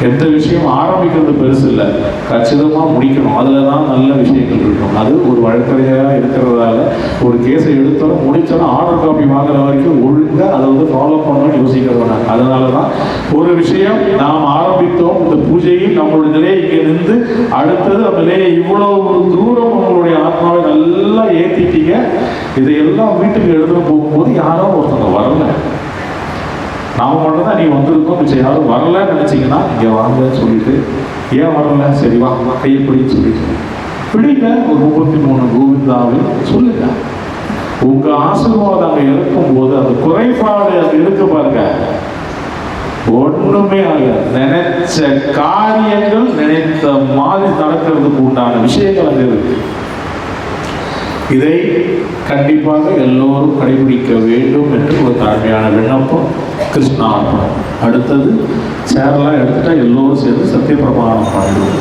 [SPEAKER 1] எந்த விஷயம் ஆரம்பிக்கிறது பெருசு இல்லை, கச்சிதமாக முடிக்கணும். அதில் தான் நல்ல விஷயங்கள் இருக்கும். அது ஒரு வழக்கறிஞராக இருக்கிறதால ஒரு கேஸை எடுத்தாலும் முடித்தாலும் ஆர்டர் காப்பி வாங்குற வரைக்கும் ஒழுங்காக அதை ஃபாலோ பண்ணணும்னு யோசிக்கிறவங்க. அதனால தான் ஒரு விஷயம் நாம் ஆரம்பித்தோம், இந்த பூஜையில் நம்மளுடைய நிலையை இங்கே நின்று அடுத்தது அந்த நிலையை இவ்வளவு தூரம் உங்களுடைய ஆத்மாவை நல்லா ஏற்றிட்டீங்க. இதையெல்லாம் வீட்டுக்கு எடுத்துகிட்டு போகும்போது யாரோ ஒருத்தவங்க வரல, நாம மட்டும் தான் நீ வந்திருக்கோம், மிச்சம் யாரும் வரலன்னு நினைச்சிங்கன்னா இங்கே வாங்கன்னு சொல்லிட்டு, ஏன் வரல, சரி வா கையை பிடின்னு சொல்லிட்டு பிடிங்க. ஒரு 33 கோவிந்தாவை சொல்லுங்க. உங்க ஆசீர்வாதம் அங்கே இருக்கும்போது அந்த குறைபாடு அங்கே இருக்க பாருங்க, ஒண்ணுமே ஆக நினைச்ச காரியங்கள் நினைத்த மாதிரி நடக்கிறதுக்கு உண்டான விஷயங்கள் அங்கே இருக்கு. இதை கண்டிப்பாக எல்லோரும் கடைபிடிக்க வேண்டும் என்று ஒரு தாழ்மையான விண்ணப்பம். கிருஷ்ணார்ப்பணம். அடுத்தது சேரெல்லாம் எடுத்துட்டா எல்லோரும் சேர்ந்து சத்திய பிரமாணம் பாடுவோம்.